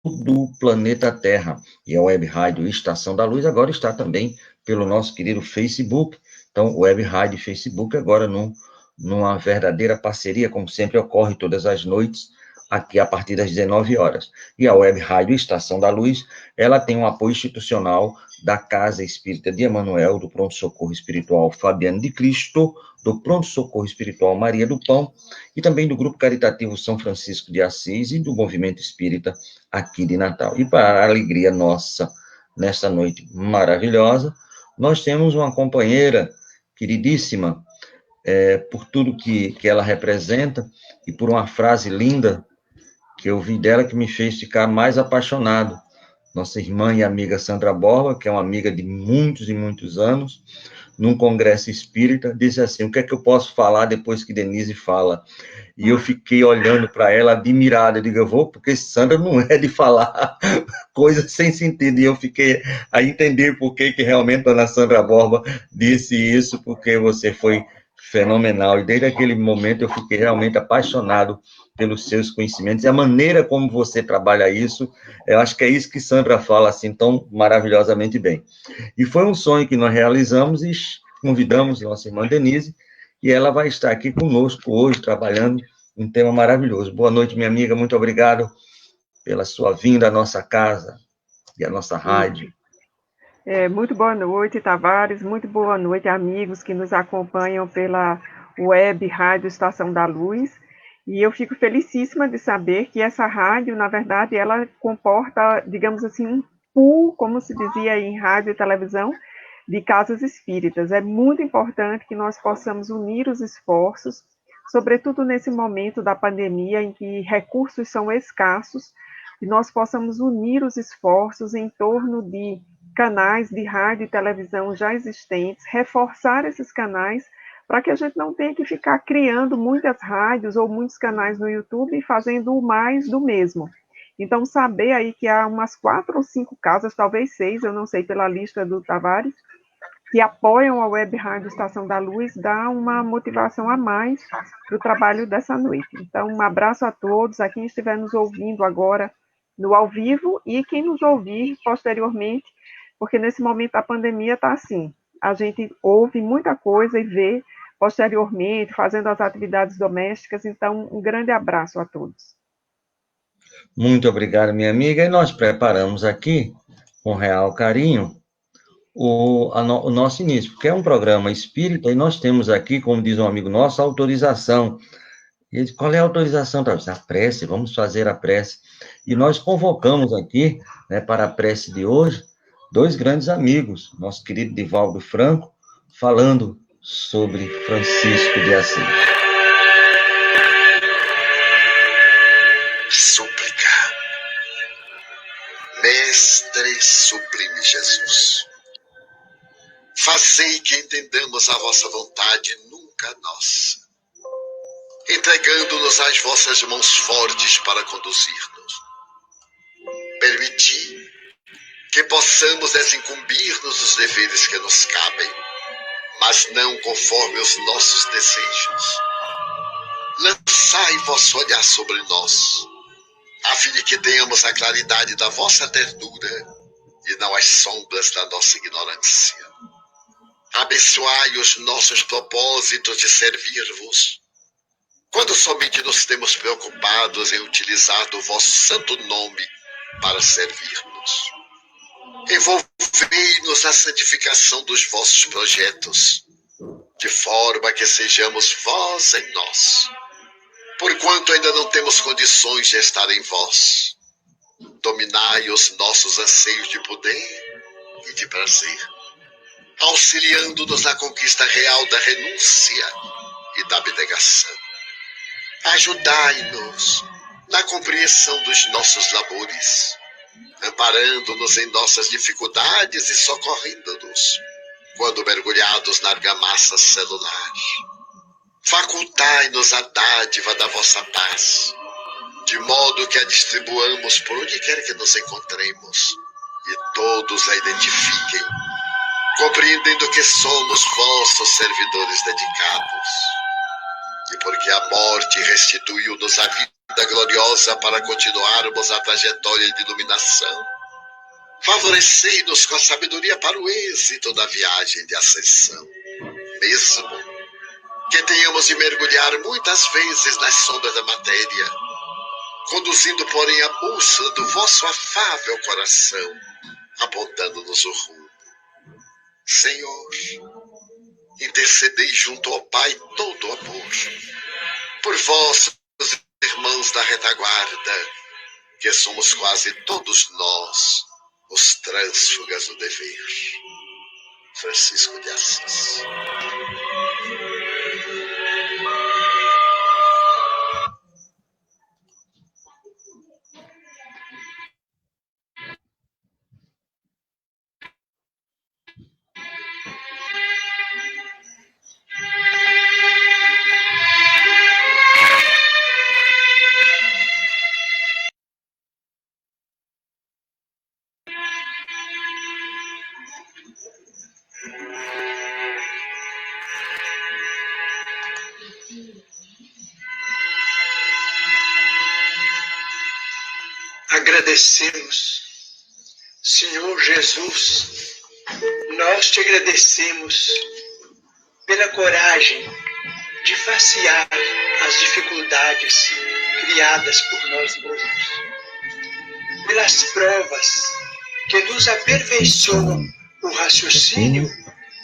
do planeta Terra. E a Web Rádio Estação da Luz agora está também pelo nosso querido Facebook. Então, Web Rádio e Facebook agora numa verdadeira parceria, como sempre ocorre todas as noites, aqui a partir das 19 horas. E a Web Rádio Estação da Luz, ela tem um apoio institucional da Casa Espírita de Emanuel, do Pronto Socorro Espiritual Fabiano de Cristo, do Pronto Socorro Espiritual Maria do Pão, e também do Grupo Caritativo São Francisco de Assis e do Movimento Espírita aqui de Natal. E para a alegria nossa, nesta noite maravilhosa, nós temos uma companheira queridíssima, por tudo que ela representa e por uma frase linda que eu vi dela que me fez ficar mais apaixonado. Nossa irmã e amiga Sandra Borba, que é uma amiga de muitos e muitos anos, num congresso espírita, disse assim: o que é que eu posso falar depois que Denise fala? E eu fiquei olhando para ela, admirado. Eu digo, eu vou, porque Sandra não é de falar coisas sem sentido. E eu fiquei a entender por que realmente a Dona Sandra Borba disse isso, porque você foi fenomenal. E desde aquele momento eu fiquei realmente apaixonado pelos seus conhecimentos e a maneira como você trabalha isso. Eu acho que é isso que Sandra fala assim tão maravilhosamente bem. E foi um sonho que nós realizamos e convidamos nossa irmã Denise, e ela vai estar aqui conosco hoje, trabalhando um tema maravilhoso. Boa noite, minha amiga, muito obrigado pela sua vinda à nossa casa e à nossa rádio. Muito boa noite, Tavares. Muito boa noite, amigos que nos acompanham pela web Rádio Estação da Luz. E eu fico felicíssima de saber que essa rádio, na verdade, ela comporta, digamos assim, um pool, como se dizia em rádio e televisão, de casas espíritas. É muito importante que nós possamos unir os esforços, sobretudo nesse momento da pandemia, em que recursos são escassos, e nós possamos unir os esforços em torno de canais de rádio e televisão já existentes, reforçar esses canais para que a gente não tenha que ficar criando muitas rádios ou muitos canais no YouTube e fazendo o mais do mesmo. Então, saber aí que há umas 4 ou 5 casas, talvez 6, eu não sei pela lista do Tavares, que apoiam a Web Rádio Estação da Luz, dá uma motivação a mais para o trabalho dessa noite. Então, um abraço a todos, a quem estiver nos ouvindo agora no ao vivo e quem nos ouvir posteriormente, porque nesse momento a pandemia está assim, a gente ouve muita coisa e vê posteriormente, fazendo as atividades domésticas, então um grande abraço a todos. Muito obrigado, minha amiga, e nós preparamos aqui, com real carinho, o nosso início, porque é um programa espírita e nós temos aqui, como diz um amigo nosso, autorização. E ele disse, qual é a autorização? A prece, vamos fazer a prece. E nós convocamos aqui, né, para a prece de hoje, dois grandes amigos, nosso querido Divaldo Franco, falando sobre Francisco de Assis. Súplica. Mestre sublime Jesus, fazei que entendamos a vossa vontade, nunca a nossa, entregando-nos às vossas mãos fortes para conduzir-nos. Permiti que possamos desincumbir-nos dos deveres que nos cabem, mas não conforme os nossos desejos. Lançai vosso olhar sobre nós, a fim de que tenhamos a claridade da vossa ternura e não as sombras da nossa ignorância. Abençoai os nossos propósitos de servir-vos, quando somente nos temos preocupados em utilizar do vosso santo nome para servir-nos. Envolvei-nos na santificação dos vossos projetos, de forma que sejamos vós em nós, porquanto ainda não temos condições de estar em vós. Dominai os nossos anseios de poder e de prazer, auxiliando-nos na conquista real da renúncia e da abnegação. Ajudai-nos na compreensão dos nossos labores, amparando-nos em nossas dificuldades e socorrendo-nos quando mergulhados na argamassa celular. Facultai-nos a dádiva da vossa paz, de modo que a distribuamos por onde quer que nos encontremos e todos a identifiquem, compreendendo que somos vossos servidores dedicados. E porque a morte restituiu-nos a vida gloriosa para continuarmos a trajetória de iluminação. Favorecei-nos com a sabedoria para o êxito da viagem de ascensão. Mesmo que tenhamos de mergulhar muitas vezes nas sombras da matéria, conduzindo, porém, a bússola do vosso afável coração, apontando-nos o rumo. Senhor, intercedei junto ao Pai todo amor, por vossos irmãos da retaguarda, que somos quase todos nós, os trânsfugas do dever. Francisco de Assis. Agradecemos, Senhor Jesus, nós te agradecemos pela coragem de facear as dificuldades criadas por nós mesmos, pelas provas que nos aperfeiçoam o raciocínio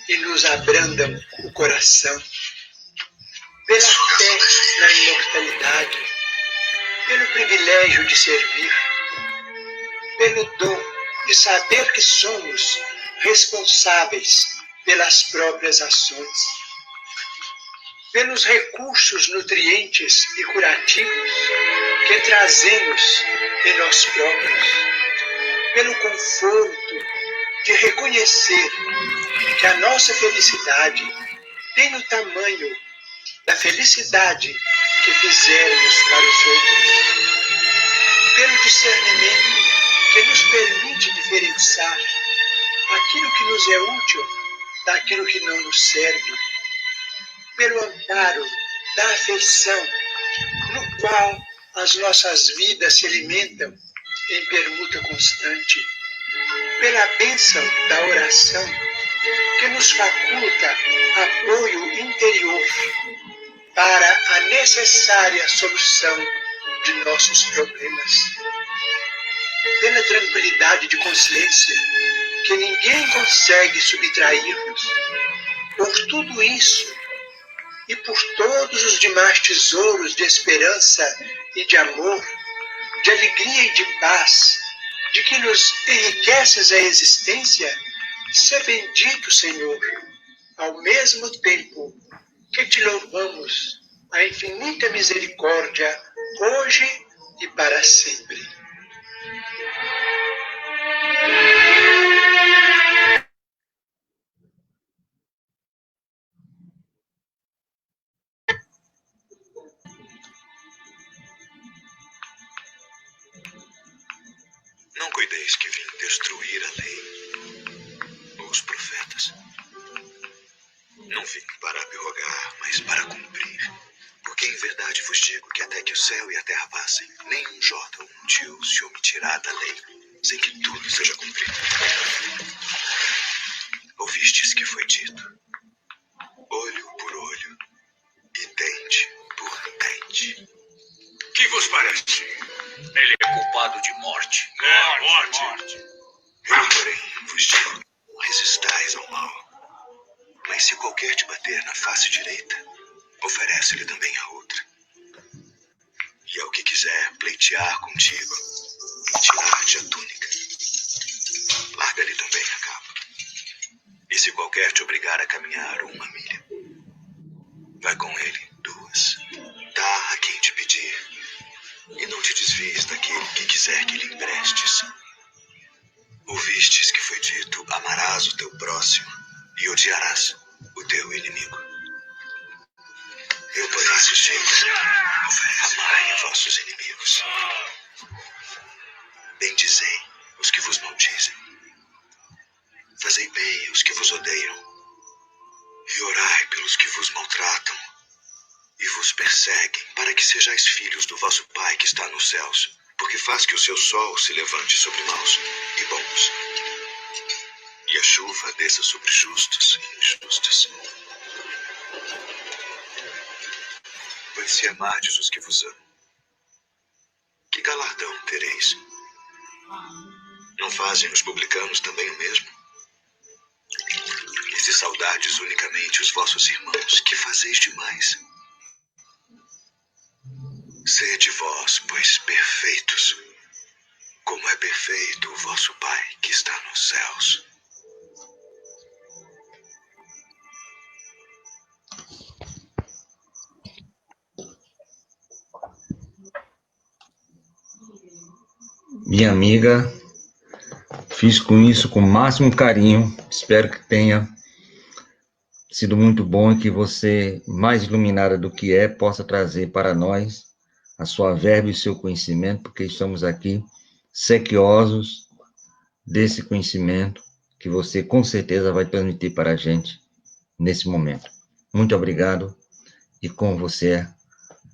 e nos abrandam o coração, pela fé na imortalidade, pelo privilégio de servir, pelo dom de saber que somos responsáveis pelas próprias ações, pelos recursos nutrientes e curativos que trazemos em nós próprios, pelo conforto de reconhecer que a nossa felicidade tem o tamanho da felicidade que fizermos para os outros, pelo discernimento que nos permite diferenciar aquilo que nos é útil daquilo que não nos serve, pelo amparo da afeição, no qual as nossas vidas se alimentam em permuta constante, pela bênção da oração, que nos faculta apoio interior para a necessária solução de nossos problemas, pela tranquilidade de consciência, que ninguém consegue subtrair-nos. Por tudo isso, e por todos os demais tesouros de esperança e de amor, de alegria e de paz, de que nos enriqueces a existência, se bendito, Senhor, ao mesmo tempo que te louvamos a infinita misericórdia, hoje e para sempre. Não cuideis que vim destruir a lei ou os profetas. Não vim para abrogar, mas para cumprir. Porque em verdade vos digo que até que o céu e a terra passem, nenhum jota ou um tio se omitirá da lei, sem que tudo seja cumprido. Ouvistes que foi dito: olho por olho e dente por dente. Que vos parece? Ele é culpado de morte. Morte. Eu, porém, vos digo: não resistais ao mal. Mas se qualquer te bater na face direita, oferece-lhe também a outra. E ao que quiser pleitear contigo, tirar-te a túnica, larga-lhe também a capa. E se qualquer te obrigar a caminhar 1 milha, vai com ele 2. Dá a quem te pedir, e não te desvies daquele que quiser que lhe emprestes. Ouvistes que foi dito: amarás o teu próximo e odiarás o teu inimigo. Eu, porém, vos digo: amai a vossos inimigos. Bendizei os que vos maldizem. Fazei bem aos que vos odeiam. E orai pelos que vos maltratam. e vos perseguem, para que sejais filhos do vosso Pai que está nos céus, porque faz que o seu sol se levante sobre maus e bons, e a chuva desça sobre justos e injustos. Pois se amardes os que vos amam, que galardão tereis? Não fazem os publicanos também o mesmo? E se saudardes unicamente os vossos irmãos, que fazeis demais? Sede vós, pois, perfeitos, como é perfeito o vosso Pai que está nos céus. Minha amiga, fiz com isso com o máximo carinho. Espero que tenha sido muito bom e que você, mais iluminada do que é, possa trazer para nós a sua verba e o seu conhecimento, porque estamos aqui sequiosos desse conhecimento que você com certeza vai transmitir para a gente nesse momento. Muito obrigado e com você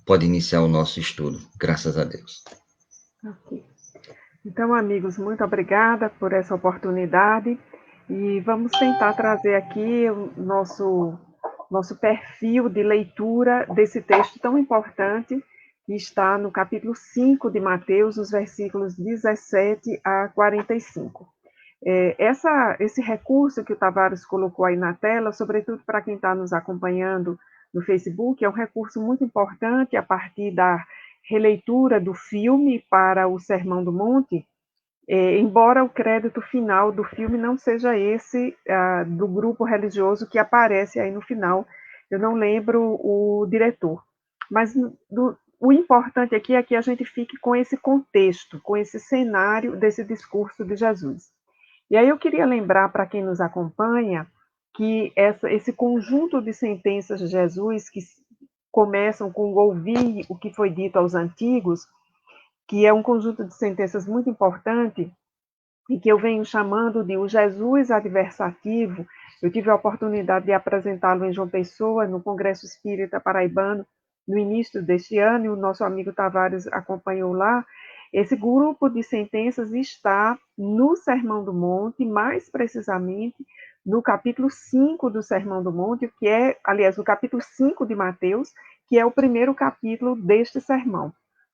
pode iniciar o nosso estudo. Graças a Deus. Ok. Então, amigos, muito obrigada por essa oportunidade e vamos tentar trazer aqui o nosso perfil de leitura desse texto tão importante que está no capítulo 5 de Mateus, nos versículos 17 a 45. Esse recurso que o Tavares colocou aí na tela, sobretudo para quem está nos acompanhando no Facebook, é um recurso muito importante a partir da releitura do filme para o Sermão do Monte, embora o crédito final do filme não seja esse do grupo religioso que aparece aí no final, eu não lembro o diretor, mas o importante aqui é que a gente fique com esse contexto, com esse cenário desse discurso de Jesus. E aí eu queria lembrar para quem nos acompanha que esse conjunto de sentenças de Jesus que começam com ouvir o que foi dito aos antigos, que é um conjunto de sentenças muito importante e que eu venho chamando de o Jesus adversativo. Eu tive a oportunidade de apresentá-lo em João Pessoa, no Congresso Espírita Paraibano, no início deste ano, e o nosso amigo Tavares acompanhou lá. Esse grupo de sentenças está no Sermão do Monte, mais precisamente no capítulo 5 do Sermão do Monte, que é, aliás, o capítulo 5 de Mateus, que é o primeiro capítulo deste sermão.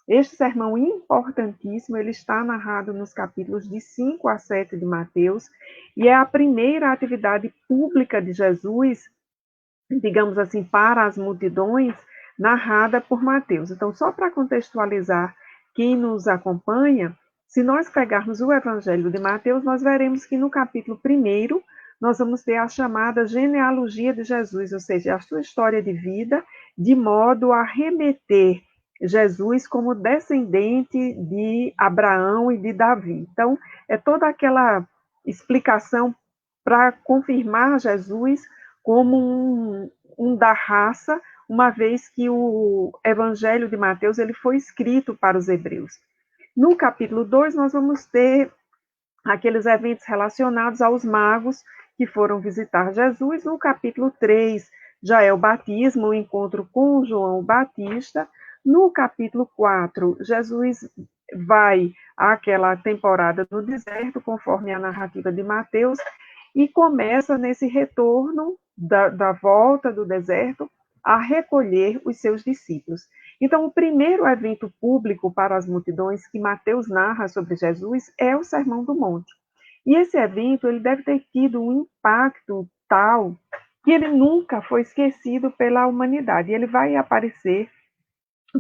Este sermão importantíssimo, ele está narrado nos capítulos de 5 a 7 de Mateus, e é a primeira atividade pública de Jesus, digamos assim, para as multidões, narrada por Mateus. Então, só para contextualizar quem nos acompanha, se nós pegarmos o Evangelho de Mateus, nós veremos que no capítulo 1, nós vamos ter a chamada genealogia de Jesus, ou seja, a sua história de vida, de modo a remeter Jesus como descendente de Abraão e de Davi. Então, é toda aquela explicação para confirmar Jesus como um da raça, uma vez que o Evangelho de Mateus ele foi escrito para os hebreus. No capítulo 2, nós vamos ter aqueles eventos relacionados aos magos que foram visitar Jesus. No capítulo 3, já é o batismo, o encontro com João Batista. No capítulo 4, Jesus vai àquela temporada no deserto, conforme a narrativa de Mateus, e começa nesse retorno da volta do deserto a recolher os seus discípulos. Então, o primeiro evento público para as multidões que Mateus narra sobre Jesus é o Sermão do Monte. E esse evento ele deve ter tido um impacto tal que ele nunca foi esquecido pela humanidade. Ele vai aparecer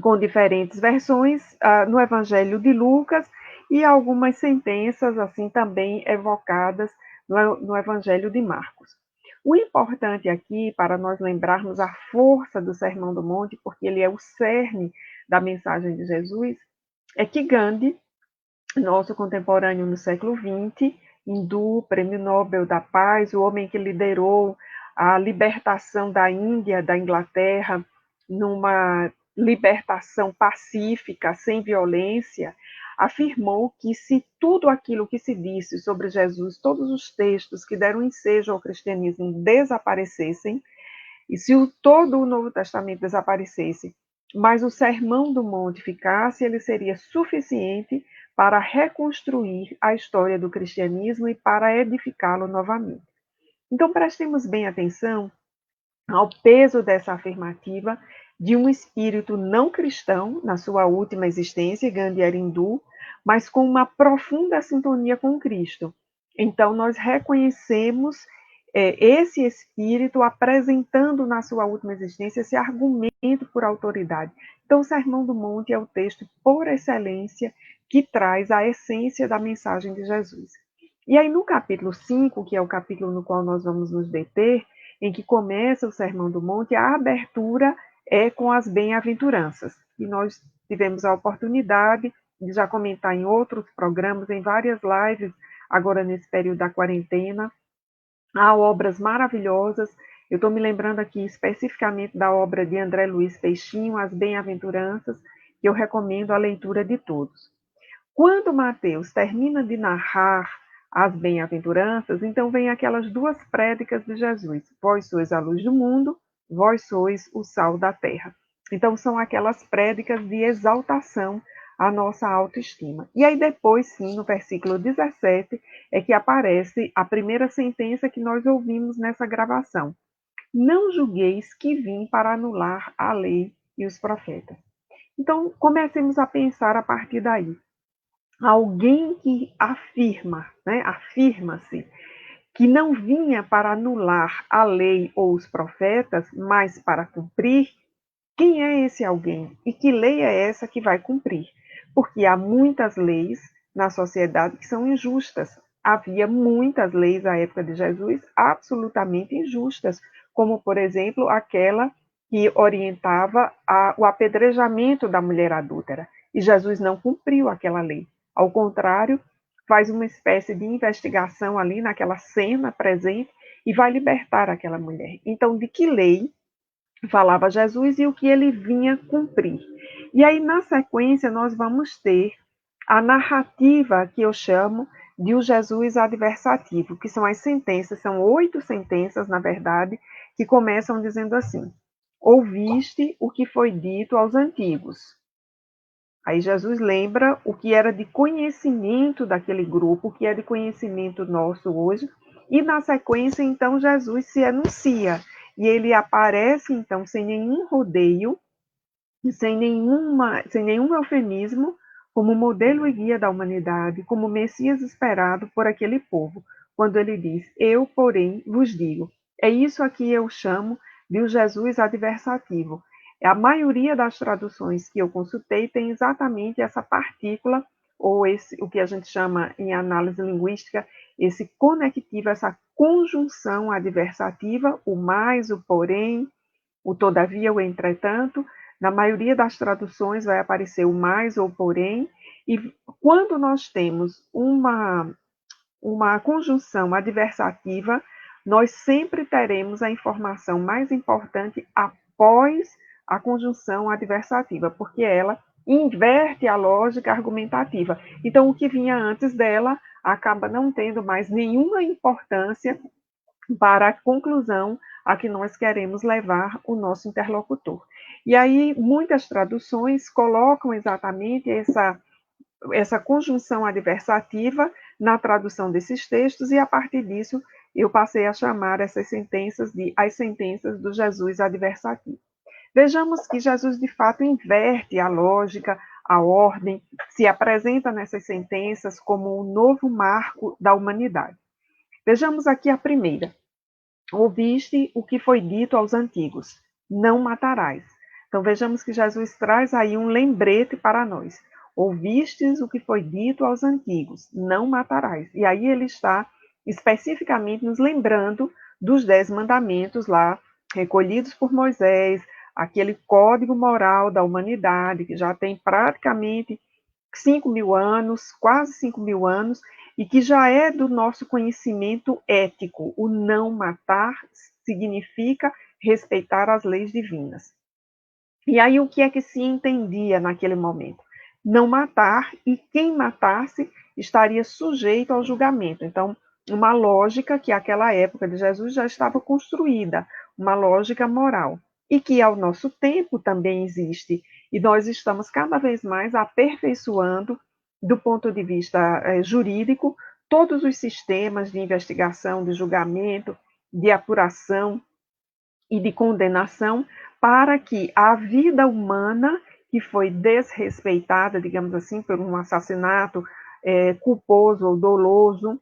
com diferentes versões no Evangelho de Lucas e algumas sentenças assim também evocadas no Evangelho de Marcos. O importante aqui, para nós lembrarmos a força do Sermão do Monte, porque ele é o cerne da mensagem de Jesus, é que Gandhi, nosso contemporâneo no século XX, hindu, prêmio Nobel da Paz, o homem que liderou a libertação da Índia, da Inglaterra, numa libertação pacífica, sem violência, afirmou que se tudo aquilo que se disse sobre Jesus, todos os textos que deram ensejo ao cristianismo desaparecessem, E se todo o Novo Testamento desaparecesse, mas o Sermão do Monte ficasse, ele seria suficiente para reconstruir a história do cristianismo e para edificá-lo novamente. Então, prestemos bem atenção ao peso dessa afirmativa de um espírito não cristão na sua última existência, Gandhi era hindu, mas com uma profunda sintonia com Cristo. Então, nós reconhecemos esse espírito apresentando na sua última existência esse argumento por autoridade. Então, o Sermão do Monte é o texto por excelência que traz a essência da mensagem de Jesus. E aí, no capítulo 5, que é o capítulo no qual nós vamos nos deter, em que começa o Sermão do Monte, a abertura é com as bem-aventuranças. E nós tivemos a oportunidade de já comentar em outros programas, em várias lives, agora nesse período da quarentena. Há obras maravilhosas. Eu estou me lembrando aqui especificamente da obra de André Luiz Peixinho, As Bem-aventuranças, que eu recomendo a leitura de todos. Quando Mateus termina de narrar as bem-aventuranças, então vem aquelas duas prédicas de Jesus: vós sois a luz do mundo, vós sois o sal da terra. Então são aquelas prédicas de exaltação à nossa autoestima. E aí depois, sim, no versículo 17, é que aparece a primeira sentença que nós ouvimos nessa gravação: não julgueis que vim para anular a lei e os profetas. Então, comecemos a pensar a partir daí. Alguém que afirma-se que não vinha para anular a lei ou os profetas, mas para cumprir, quem é esse alguém? E que lei é essa que vai cumprir? Porque há muitas leis na sociedade que são injustas. Havia muitas leis à época de Jesus absolutamente injustas, como, por exemplo, aquela que orientava o apedrejamento da mulher adúltera. E Jesus não cumpriu aquela lei. Ao contrário, faz uma espécie de investigação ali naquela cena presente e vai libertar aquela mulher. Então, de que lei falava Jesus e o que ele vinha cumprir? E aí, na sequência, nós vamos ter a narrativa que eu chamo de o Jesus adversativo, que são as sentenças, são 8 sentenças, na verdade, que começam dizendo assim: ouviste o que foi dito aos antigos. Aí Jesus lembra o que era de conhecimento daquele grupo, o que é de conhecimento nosso hoje, e na sequência, então, Jesus se anuncia, e ele aparece, então, sem nenhum rodeio, sem nenhum eufemismo, como modelo e guia da humanidade, como Messias esperado por aquele povo, quando ele diz: eu, porém, vos digo. É isso aqui eu chamo de o Jesus adversativo. A maioria das traduções que eu consultei tem exatamente essa partícula, ou o que a gente chama em análise linguística, esse conectivo, essa conjunção adversativa, o mais, o porém, o todavia, o entretanto. Na maioria das traduções vai aparecer o mais ou porém, e quando nós temos uma conjunção adversativa, nós sempre teremos a informação mais importante após a conjunção adversativa, porque ela inverte a lógica argumentativa. Então, o que vinha antes dela acaba não tendo mais nenhuma importância para a conclusão a que nós queremos levar o nosso interlocutor. E aí, muitas traduções colocam exatamente essa conjunção adversativa na tradução desses textos, e a partir disso eu passei a chamar essas sentenças de as sentenças do Jesus adversativo. Vejamos que Jesus, de fato, inverte a lógica, a ordem, se apresenta nessas sentenças como um novo marco da humanidade. Vejamos aqui a primeira. Ouviste o que foi dito aos antigos: não matarás. Então vejamos que Jesus traz aí um lembrete para nós. Ouvistes o que foi dito aos antigos: não matarás. E aí ele está especificamente nos lembrando dos 10 mandamentos lá, recolhidos por Moisés, aquele código moral da humanidade, que já tem praticamente 5.000 anos, quase 5.000 anos, e que já é do nosso conhecimento ético. O não matar significa respeitar as leis divinas. E aí o que é que se entendia naquele momento? Não matar, e quem matasse estaria sujeito ao julgamento. Então, uma lógica que naquela época de Jesus já estava construída. uma lógica moral, e que ao nosso tempo também existe, e nós estamos cada vez mais aperfeiçoando, do ponto de vista jurídico, todos os sistemas de investigação, de julgamento, de apuração e de condenação, para que a vida humana, que foi desrespeitada, digamos assim, por um assassinato culposo ou doloso,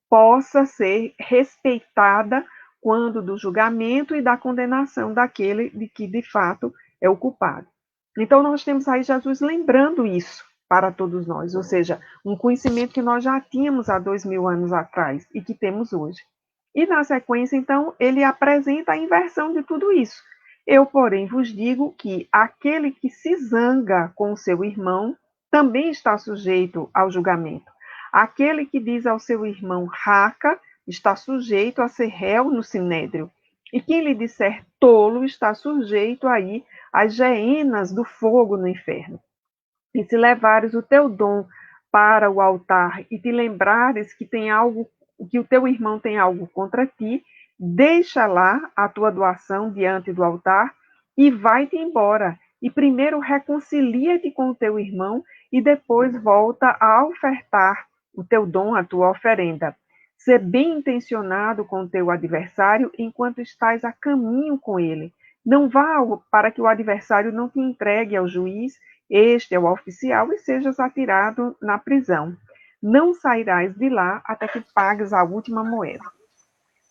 possa ser respeitada quando do julgamento e da condenação daquele de que, de fato, é o culpado. Então, nós temos aí Jesus lembrando isso para todos nós, ou seja, um conhecimento que nós já tínhamos há 2000 anos atrás e que temos hoje. E, na sequência, então, ele apresenta a inversão de tudo isso. Eu, porém, vos digo que aquele que se zanga com o seu irmão também está sujeito ao julgamento. Aquele que diz ao seu irmão raca está sujeito a ser réu no sinédrio. E quem lhe disser tolo está sujeito aí às geenas do fogo no inferno. E se levares o teu dom para o altar e te lembrares que tem algo, que o teu irmão tem algo contra ti, deixa lá a tua doação diante do altar e vai-te embora. E primeiro reconcilia-te com o teu irmão e depois volta a ofertar o teu dom, a tua oferenda. Ser bem intencionado com o teu adversário enquanto estás a caminho com ele. Não vá para que o adversário não te entregue ao juiz, este é o oficial, e sejas atirado na prisão. Não sairás de lá até que pagues a última moeda.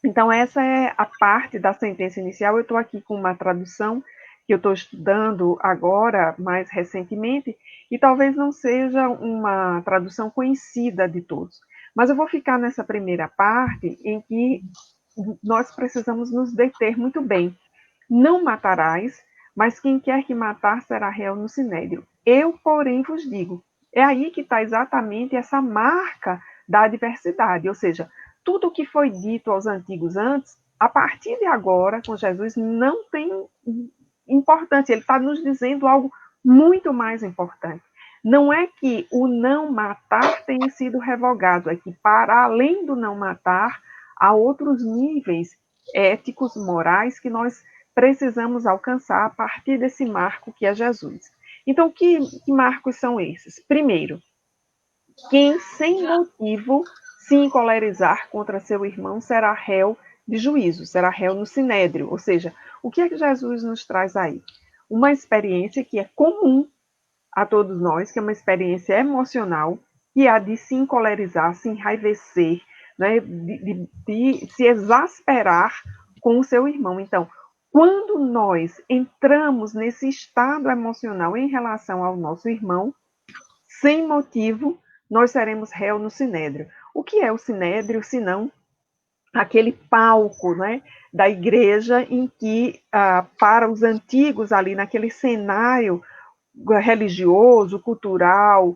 Então, essa é a parte da sentença inicial. Eu estou aqui com uma tradução que eu estou estudando agora, mais recentemente, e talvez não seja uma tradução conhecida de todos. Mas eu vou ficar nessa primeira parte em que nós precisamos nos deter muito bem. Não matarás, mas quem quer que matar será réu no sinédrio. Eu, porém, vos digo. É aí que está exatamente essa marca da adversidade, ou seja, tudo o que foi dito aos antigos antes, a partir de agora, com Jesus, não tem importância. Ele está nos dizendo algo muito mais importante. Não é que o não matar tenha sido revogado, é que, para além do não matar, há outros níveis éticos, morais, que nós precisamos alcançar a partir desse marco que é Jesus. Então, que marcos são esses? Primeiro, quem sem motivo se encolerizar contra seu irmão será réu de juízo, será réu no sinédrio. Ou seja, o que é que Jesus nos traz aí? Uma experiência que é comum a todos nós, que é uma experiência emocional, que é a de se encolerizar, se enraivecer, né, de se exasperar com o seu irmão. Então, quando nós entramos nesse estado emocional em relação ao nosso irmão, sem motivo, nós seremos réu no sinédrio. O que é o sinédrio, senão aquele palco, né, da igreja em que, para os antigos ali, naquele cenário religioso, cultural,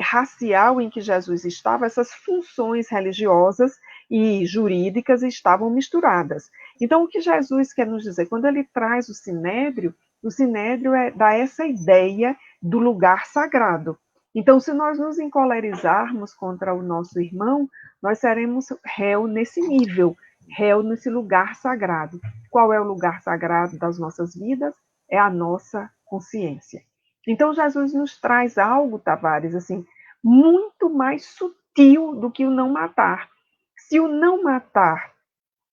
racial em que Jesus estava, essas funções religiosas e jurídicas estavam misturadas. Então, o que Jesus quer nos dizer? Quando ele traz o sinédrio dá essa ideia do lugar sagrado. Então, se nós nos encolerizarmos contra o nosso irmão, nós seremos réu nesse nível, réu nesse lugar sagrado. Qual é o lugar sagrado das nossas vidas? É a nossa consciência. Então, Jesus nos traz algo, Tavares, assim, muito mais sutil do que o não matar. Se o não matar,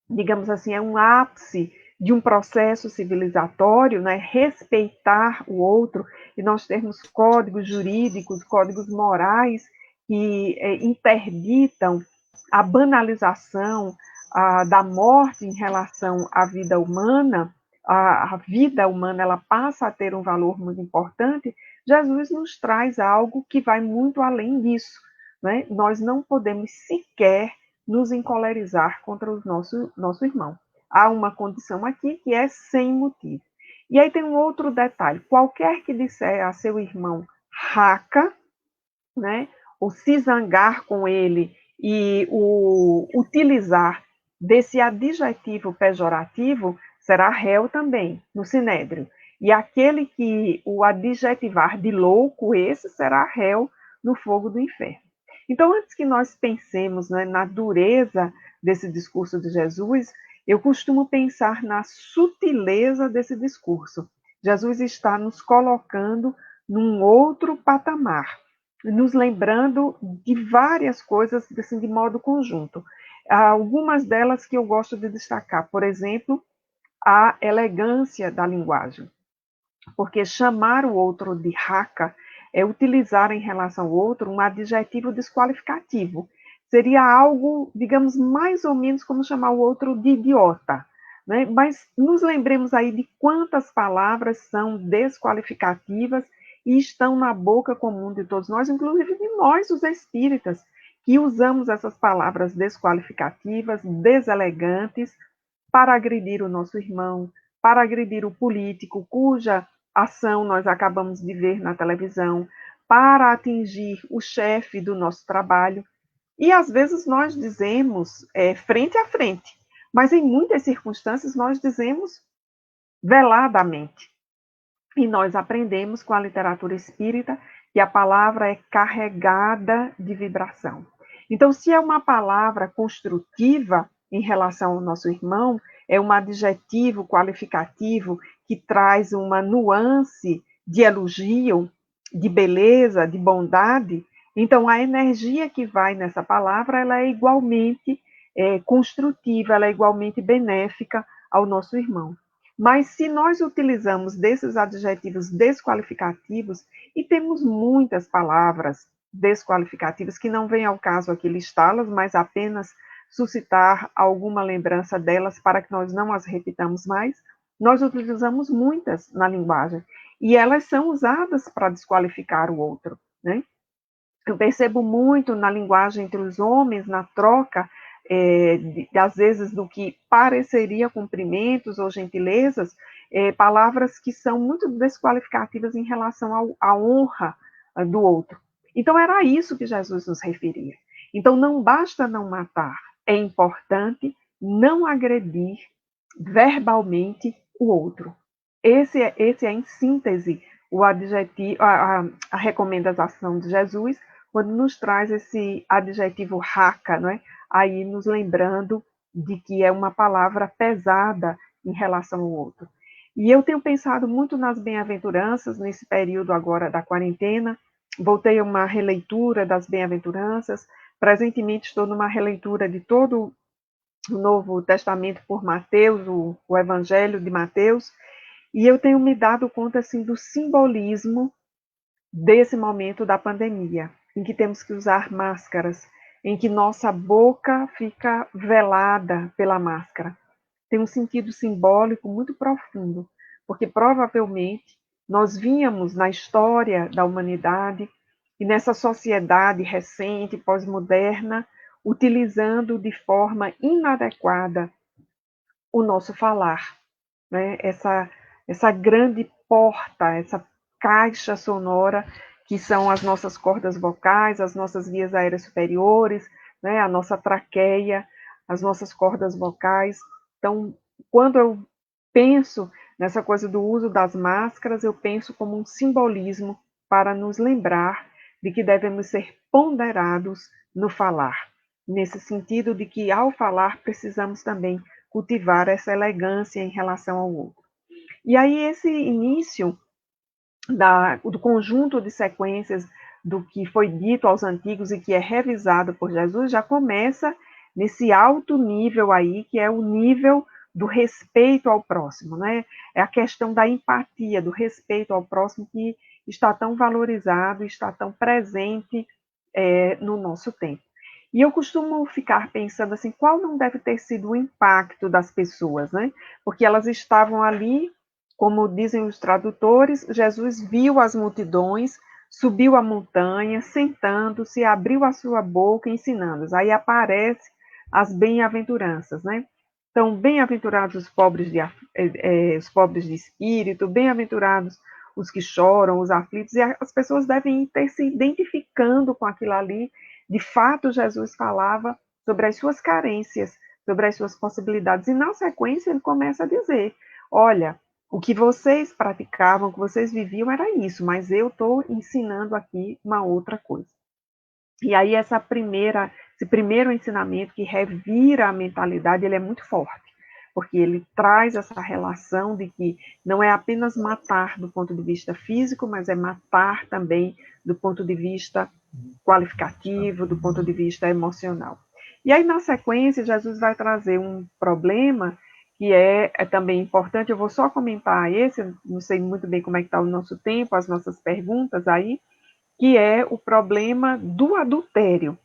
digamos assim, é um ápice de um processo civilizatório, né, respeitar o outro, e nós termos códigos jurídicos, códigos morais que interditam a banalização da morte em relação à vida humana, a vida humana ela passa a ter um valor muito importante. Jesus nos traz algo que vai muito além disso, né? Nós não podemos sequer nos encolerizar contra o nosso irmão. Há uma condição aqui que é sem motivo. E aí tem um outro detalhe: qualquer que disser a seu irmão raca, né, ou se zangar com ele e o utilizar desse adjetivo pejorativo, será réu também no sinédrio. E aquele que o adjetivar de louco, esse será réu no fogo do inferno. Então, antes que nós pensemos, né, na dureza desse discurso de Jesus, eu costumo pensar na sutileza desse discurso. Jesus está nos colocando num outro patamar, nos lembrando de várias coisas assim, de modo conjunto. Há algumas delas que eu gosto de destacar, por exemplo, a elegância da linguagem, porque chamar o outro de raca é utilizar em relação ao outro um adjetivo desqualificativo. Seria algo, digamos, mais ou menos como chamar o outro de idiota. Né? Mas nos lembremos aí de quantas palavras são desqualificativas e estão na boca comum de todos nós, inclusive de nós, os espíritas, que usamos essas palavras desqualificativas, deselegantes, para agredir o nosso irmão, para agredir o político, cuja ação nós acabamos de ver na televisão, para atingir o chefe do nosso trabalho. E às vezes nós dizemos frente a frente, mas em muitas circunstâncias nós dizemos veladamente. E nós aprendemos com a literatura espírita que a palavra é carregada de vibração. Então, se é uma palavra construtiva em relação ao nosso irmão, é um adjetivo qualificativo que traz uma nuance de elogio, de beleza, de bondade, então a energia que vai nessa palavra ela é igualmente construtiva, ela é igualmente benéfica ao nosso irmão. Mas se nós utilizamos desses adjetivos desqualificativos, e temos muitas palavras desqualificativas que não vem ao caso aqui listá-las, mas apenas suscitar alguma lembrança delas para que nós não as repitamos mais, nós utilizamos muitas na linguagem, e elas são usadas para desqualificar o outro, né? Eu percebo muito na linguagem entre os homens, na troca, às vezes, do que pareceria cumprimentos ou gentilezas, palavras que são muito desqualificativas em relação à honra do outro. Então, era isso que Jesus nos referia. Então, não basta não matar, é importante não agredir verbalmente o outro. Esse é em síntese, o adjetivo, a recomendação de Jesus, quando nos traz esse adjetivo raca, não é? Aí nos lembrando de que é uma palavra pesada em relação ao outro. E eu tenho pensado muito nas bem-aventuranças nesse período agora da quarentena. Voltei a uma releitura das bem-aventuranças. Presentemente estou numa releitura de todo o Novo Testamento por Mateus, o Evangelho de Mateus, e eu tenho me dado conta assim do simbolismo desse momento da pandemia, em que temos que usar máscaras, em que nossa boca fica velada pela máscara. Tem um sentido simbólico muito profundo, porque provavelmente nós vínhamos na história da humanidade e nessa sociedade recente, pós-moderna, utilizando de forma inadequada o nosso falar, né? Essa grande porta, essa caixa sonora que são as nossas cordas vocais, as nossas vias aéreas superiores, né? A nossa traqueia, as nossas cordas vocais. Então, quando eu penso nessa coisa do uso das máscaras, eu penso como um simbolismo para nos lembrar de que devemos ser ponderados no falar, nesse sentido de que, ao falar, precisamos também cultivar essa elegância em relação ao outro. E aí, esse início do conjunto de sequências do que foi dito aos antigos e que é revisado por Jesus, já começa nesse alto nível aí, que é o nível do respeito ao próximo, né? É a questão da empatia, do respeito ao próximo que está tão valorizado, está tão presente no nosso tempo. E eu costumo ficar pensando assim, qual não deve ter sido o impacto das pessoas, né? Porque elas estavam ali, como dizem os tradutores, Jesus viu as multidões, subiu a montanha, sentando-se, abriu a sua boca, ensinando-os. Aí aparece as bem-aventuranças, né? Então, bem-aventurados os pobres de espírito, bem-aventurados os que choram, os aflitos, e as pessoas devem ter se identificando com aquilo ali. De fato, Jesus falava sobre as suas carências, sobre as suas possibilidades, e na sequência ele começa a dizer, olha, o que vocês praticavam, o que vocês viviam era isso, mas eu estou ensinando aqui uma outra coisa. E aí esse primeiro ensinamento que revira a mentalidade, ele é muito forte, porque ele traz essa relação de que não é apenas matar do ponto de vista físico, mas é matar também do ponto de vista qualificativo, do ponto de vista emocional. E aí, na sequência, Jesus vai trazer um problema que é também importante. Eu vou só comentar esse, não sei muito bem como é que está o nosso tempo, as nossas perguntas aí, que é o problema do adultério,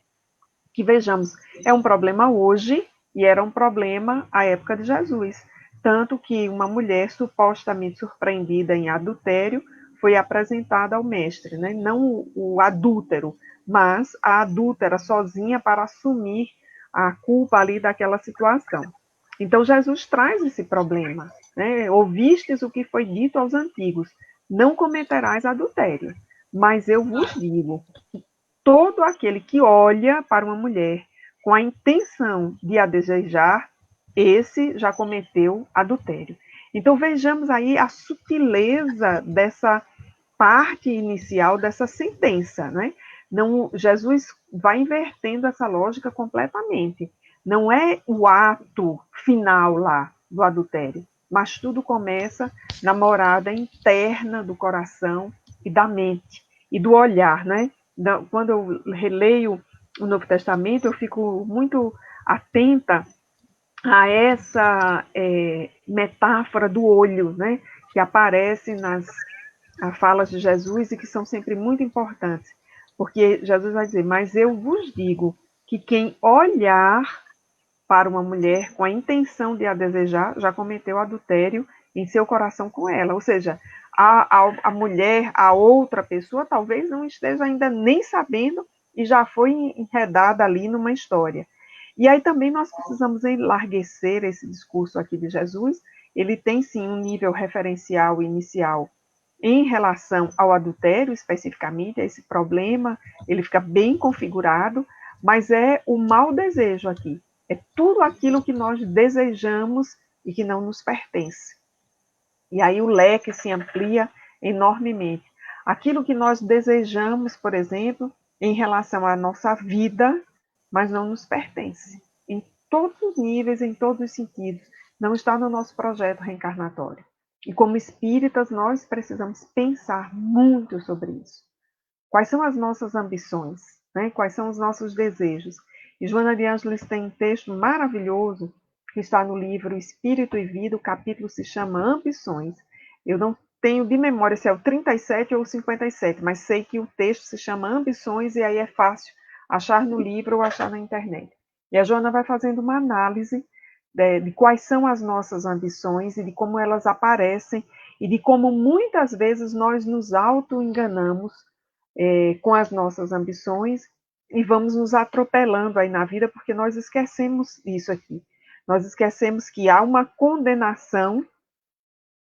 que vejamos, é um problema hoje e era um problema à época de Jesus, tanto que uma mulher supostamente surpreendida em adultério foi apresentada ao mestre, né? Não o adúltero, mas a adúltera sozinha para assumir a culpa ali daquela situação. Então Jesus traz esse problema, né? Ouvistes o que foi dito aos antigos, não cometerás adultério, mas eu vos digo, todo aquele que olha para uma mulher com a intenção de a desejar, esse já cometeu adultério. Então vejamos aí a sutileza dessa parte inicial dessa sentença, né? Não, Jesus vai invertendo essa lógica completamente. Não é o ato final lá do adultério, mas tudo começa na morada interna do coração e da mente e do olhar, né? Quando eu releio o Novo Testamento, eu fico muito atenta a essa metáfora do olho, né? Que aparece nas falas de Jesus e que são sempre muito importantes. Porque Jesus vai dizer, mas eu vos digo que quem olhar para uma mulher com a intenção de a desejar, já cometeu adultério em seu coração com ela. Ou seja, a mulher, a outra pessoa, talvez não esteja ainda nem sabendo e já foi enredada ali numa história. E aí também nós precisamos enlarguecer esse discurso aqui de Jesus. Ele tem sim um nível referencial inicial em relação ao adultério, especificamente, a esse problema, ele fica bem configurado, mas é o mau desejo aqui. É tudo aquilo que nós desejamos e que não nos pertence. E aí o leque se amplia enormemente. Aquilo que nós desejamos, por exemplo, em relação à nossa vida, mas não nos pertence. Em todos os níveis, em todos os sentidos. Não está no nosso projeto reencarnatório. E como espíritas, nós precisamos pensar muito sobre isso. Quais são as nossas ambições? Né? Quais são os nossos desejos? E Joana de Ângeles tem um texto maravilhoso que está no livro Espírito e Vida, o capítulo se chama Ambições. Eu não tenho de memória se é o 37 ou o 57, mas sei que o texto se chama Ambições e aí é fácil achar no livro ou achar na internet. E a Joana vai fazendo uma análise de quais são as nossas ambições e de como elas aparecem e de como muitas vezes nós nos auto-enganamos com as nossas ambições e vamos nos atropelando aí na vida porque nós esquecemos isso aqui. Nós esquecemos que há uma condenação,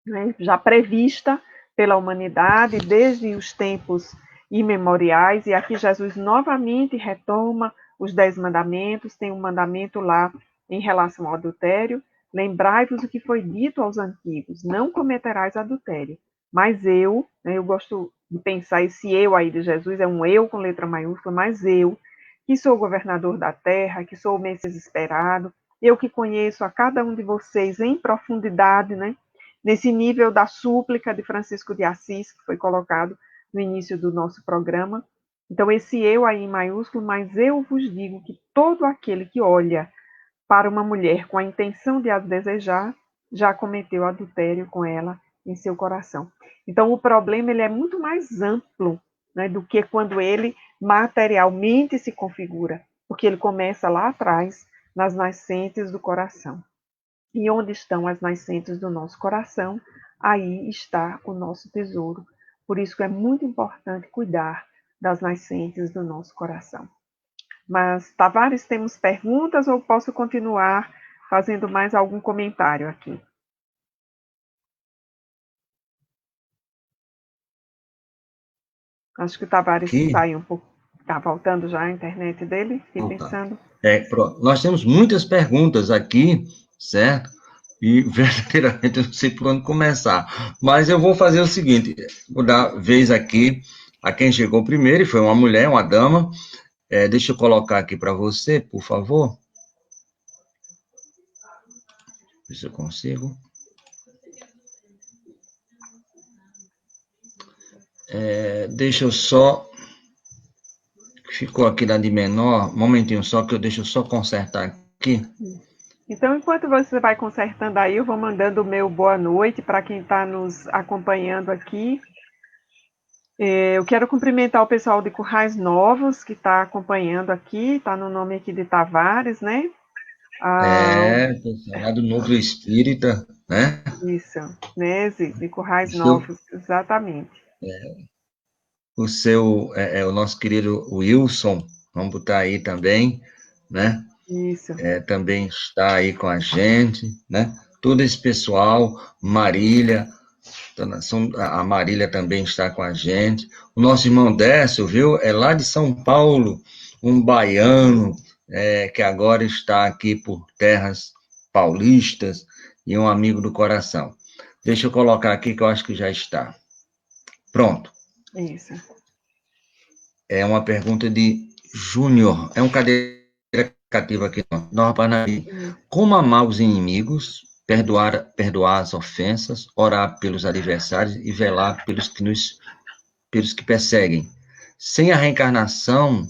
né, já prevista pela humanidade desde os tempos imemoriais, e aqui Jesus novamente retoma os 10 mandamentos, tem um mandamento lá em relação ao adultério, lembrai-vos o que foi dito aos antigos, não cometerás adultério. Mas eu, né, eu gosto de pensar esse eu aí de Jesus, é um eu com letra maiúscula, mas eu, que sou o governador da terra, que sou o Messias esperado, eu que conheço a cada um de vocês em profundidade, né, nesse nível da súplica de Francisco de Assis, que foi colocado no início do nosso programa. Então, esse eu aí em maiúsculo, mas eu vos digo que todo aquele que olha para uma mulher com a intenção de a desejar, já cometeu adultério com ela em seu coração. Então, o problema ele é muito mais amplo, né, do que quando ele materialmente se configura, porque ele começa lá atrás, nas nascentes do coração. E onde estão as nascentes do nosso coração, aí está o nosso tesouro. Por isso que é muito importante cuidar das nascentes do nosso coração. Mas, Tavares, temos perguntas ou posso continuar fazendo mais algum comentário aqui? Acho que o Tavares saiu um pouco. Está voltando já a internet dele? Fiquei pensando. Pronto. Nós temos muitas perguntas aqui, certo? E verdadeiramente eu não sei por onde começar. Mas eu vou fazer o seguinte: vou dar vez aqui a quem chegou primeiro, e foi uma mulher, uma dama. Deixa eu colocar aqui para você, por favor. ver se eu consigo. Deixa eu só... Ficou aqui na de menor. Um momentinho só, que deixa eu só consertar aqui. Então, enquanto você vai consertando aí, eu vou mandando o meu boa noite para quem está nos acompanhando aqui. Eu quero cumprimentar o pessoal de Currais Novos, que está acompanhando aqui, está no nome aqui de Tavares, né? Pessoal lá do Núcleo Espírita, né? Isso, Nese, de Currais Seu, Novos, exatamente. o nosso querido Wilson, vamos botar aí também, né? Isso. Também está aí com a gente, né? Todo esse pessoal, Marília, a Marília também está com a gente. O nosso irmão Décio, viu? É lá de São Paulo, um baiano, que agora está aqui por terras paulistas e um amigo do coração. Deixa eu colocar aqui que eu acho que já está. Pronto. Isso. É uma pergunta de Júnior. É um cadeira cativa aqui no Nova Parnaíba. Como amar os inimigos, perdoar as ofensas, orar pelos adversários e velar pelos que perseguem? Sem a reencarnação,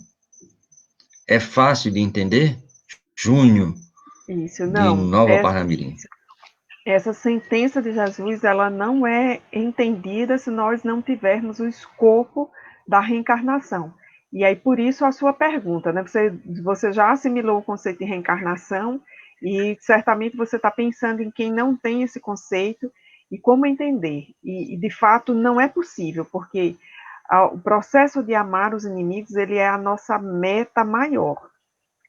é fácil de entender? Júnior, Isso, de não. Nova Parnamirim. Essa sentença de Jesus, ela não é entendida se nós não tivermos o escopo da reencarnação. E aí, por isso, a sua pergunta, né? Você já assimilou o conceito de reencarnação e certamente você está pensando em quem não tem esse conceito e como entender. E de fato, não é possível, porque o processo de amar os inimigos, ele é a nossa meta maior.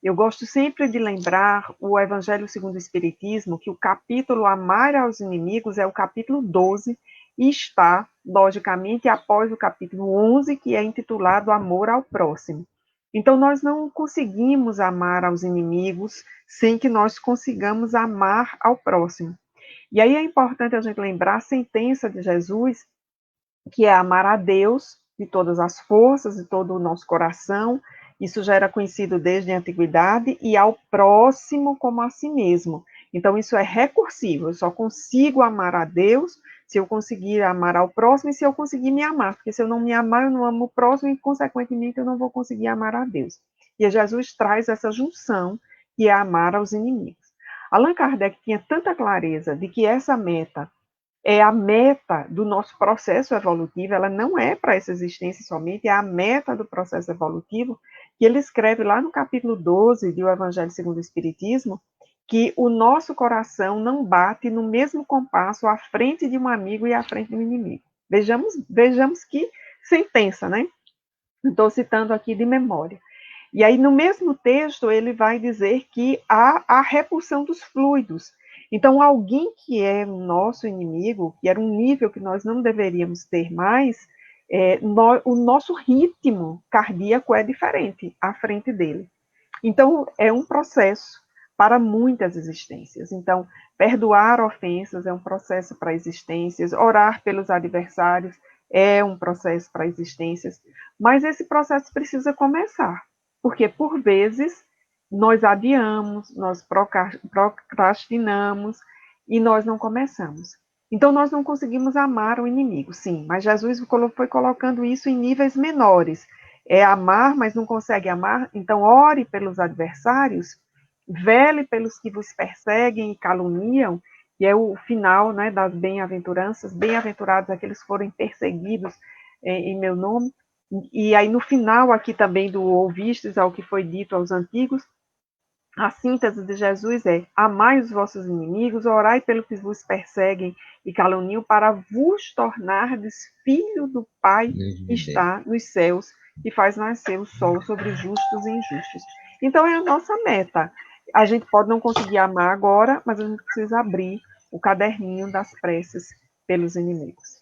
Eu gosto sempre de lembrar o Evangelho segundo o Espiritismo, que o capítulo Amar aos Inimigos é o capítulo 12 e está, logicamente, após o capítulo 11, que é intitulado Amor ao Próximo. Então, nós não conseguimos amar aos inimigos sem que nós consigamos amar ao próximo. E aí é importante a gente lembrar a sentença de Jesus, que é amar a Deus de todas as forças, de todo o nosso coração. Isso já era conhecido desde a antiguidade, e ao próximo como a si mesmo. Então, isso é recursivo. Eu só consigo amar a Deus se eu conseguir amar ao próximo e se eu conseguir me amar. Porque se eu não me amar, eu não amo o próximo e, consequentemente, eu não vou conseguir amar a Deus. E Jesus traz essa junção, que é amar aos inimigos. Allan Kardec tinha tanta clareza de que essa meta é a meta do nosso processo evolutivo, ela não é para essa existência somente, é a meta do processo evolutivo, que ele escreve lá no capítulo 12 do Evangelho segundo o Espiritismo, que o nosso coração não bate no mesmo compasso à frente de um amigo e à frente de um inimigo. Vejamos que sentença, né? Estou citando aqui de memória. E aí, no mesmo texto, ele vai dizer que há a repulsão dos fluidos. Então, alguém que é nosso inimigo, que era um nível que nós não deveríamos ter mais, o nosso ritmo cardíaco é diferente à frente dele. Então, é um processo para muitas existências. Então, perdoar ofensas é um processo para existências, orar pelos adversários é um processo para existências, mas esse processo precisa começar, porque, por vezes, nós adiamos, nós procrastinamos e nós não começamos. Então, nós não conseguimos amar o inimigo, sim, mas Jesus foi colocando isso em níveis menores. É amar, mas não consegue amar, então ore pelos adversários, vele pelos que vos perseguem e caluniam, que é o final, né, das bem-aventuranças, bem-aventurados aqueles que forem perseguidos em meu nome. E aí no final aqui também do ouvistes ao que foi dito aos antigos, a síntese de Jesus é: amai os vossos inimigos, orai pelo que vos perseguem e caluniam, para vos tornardes filho do Pai que está nos céus e faz nascer o sol sobre justos e injustos. Então é a nossa meta. A gente pode não conseguir amar agora, mas a gente precisa abrir o caderninho das preces pelos inimigos.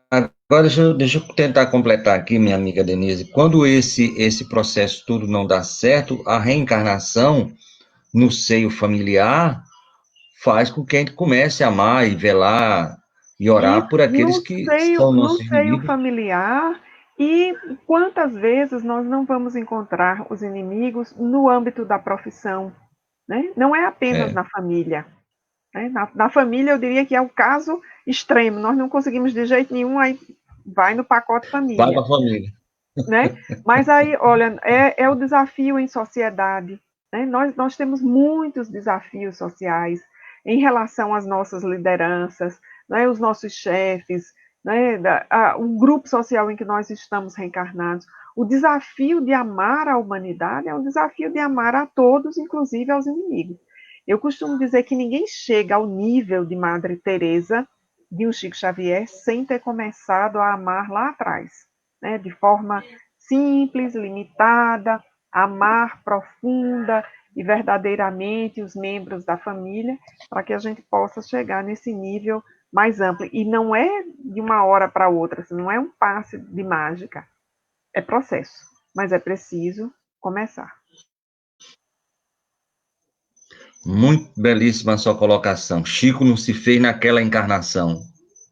Agora deixa eu tentar completar aqui, minha amiga Denise. Quando esse processo tudo não dá certo, a reencarnação no seio familiar faz com que a gente comece a amar e velar e orar por aqueles que são nossos inimigos. No seio familiar, e quantas vezes nós não vamos encontrar os inimigos no âmbito da profissão, né? Não é apenas na família. Né? Na família, eu diria que é o caso extremo. Nós não conseguimos de jeito nenhum, aí vai no pacote família. Vai para a família. Né? Mas aí, olha, é o desafio em sociedade. Né? Nós temos muitos desafios sociais em relação às nossas lideranças, né? Os nossos chefes, né? O grupo social em que nós estamos reencarnados. O desafio de amar a humanidade é um desafio de amar a todos, inclusive aos inimigos. Eu costumo dizer que ninguém chega ao nível de Madre Teresa, de um Chico Xavier, sem ter começado a amar lá atrás, né? De forma simples, limitada, amar profunda e verdadeiramente os membros da família, para que a gente possa chegar nesse nível mais amplo. E não é de uma hora para outra, não é um passe de mágica, é processo, mas é preciso começar. Muito belíssima a sua colocação. Chico não se fez naquela encarnação,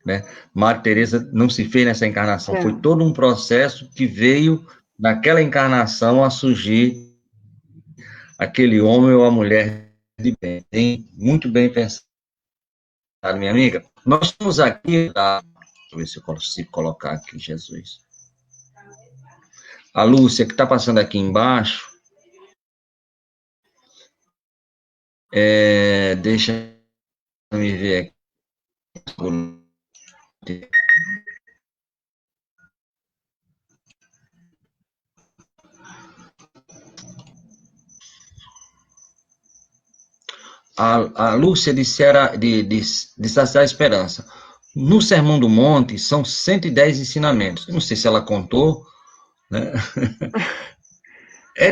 né? Madre Teresa não se fez nessa encarnação. Foi todo um processo que veio naquela encarnação a surgir aquele homem ou a mulher de bem. Muito bem pensado, minha amiga. Nós estamos aqui, deixa eu ver se eu consigo colocar aqui, Jesus. A Lúcia, que está passando aqui embaixo, deixa eu me ver aqui. A Lúcia dissera de Saciar a Esperança. No Sermão do Monte, são 110 ensinamentos. Eu não sei se ela contou, né?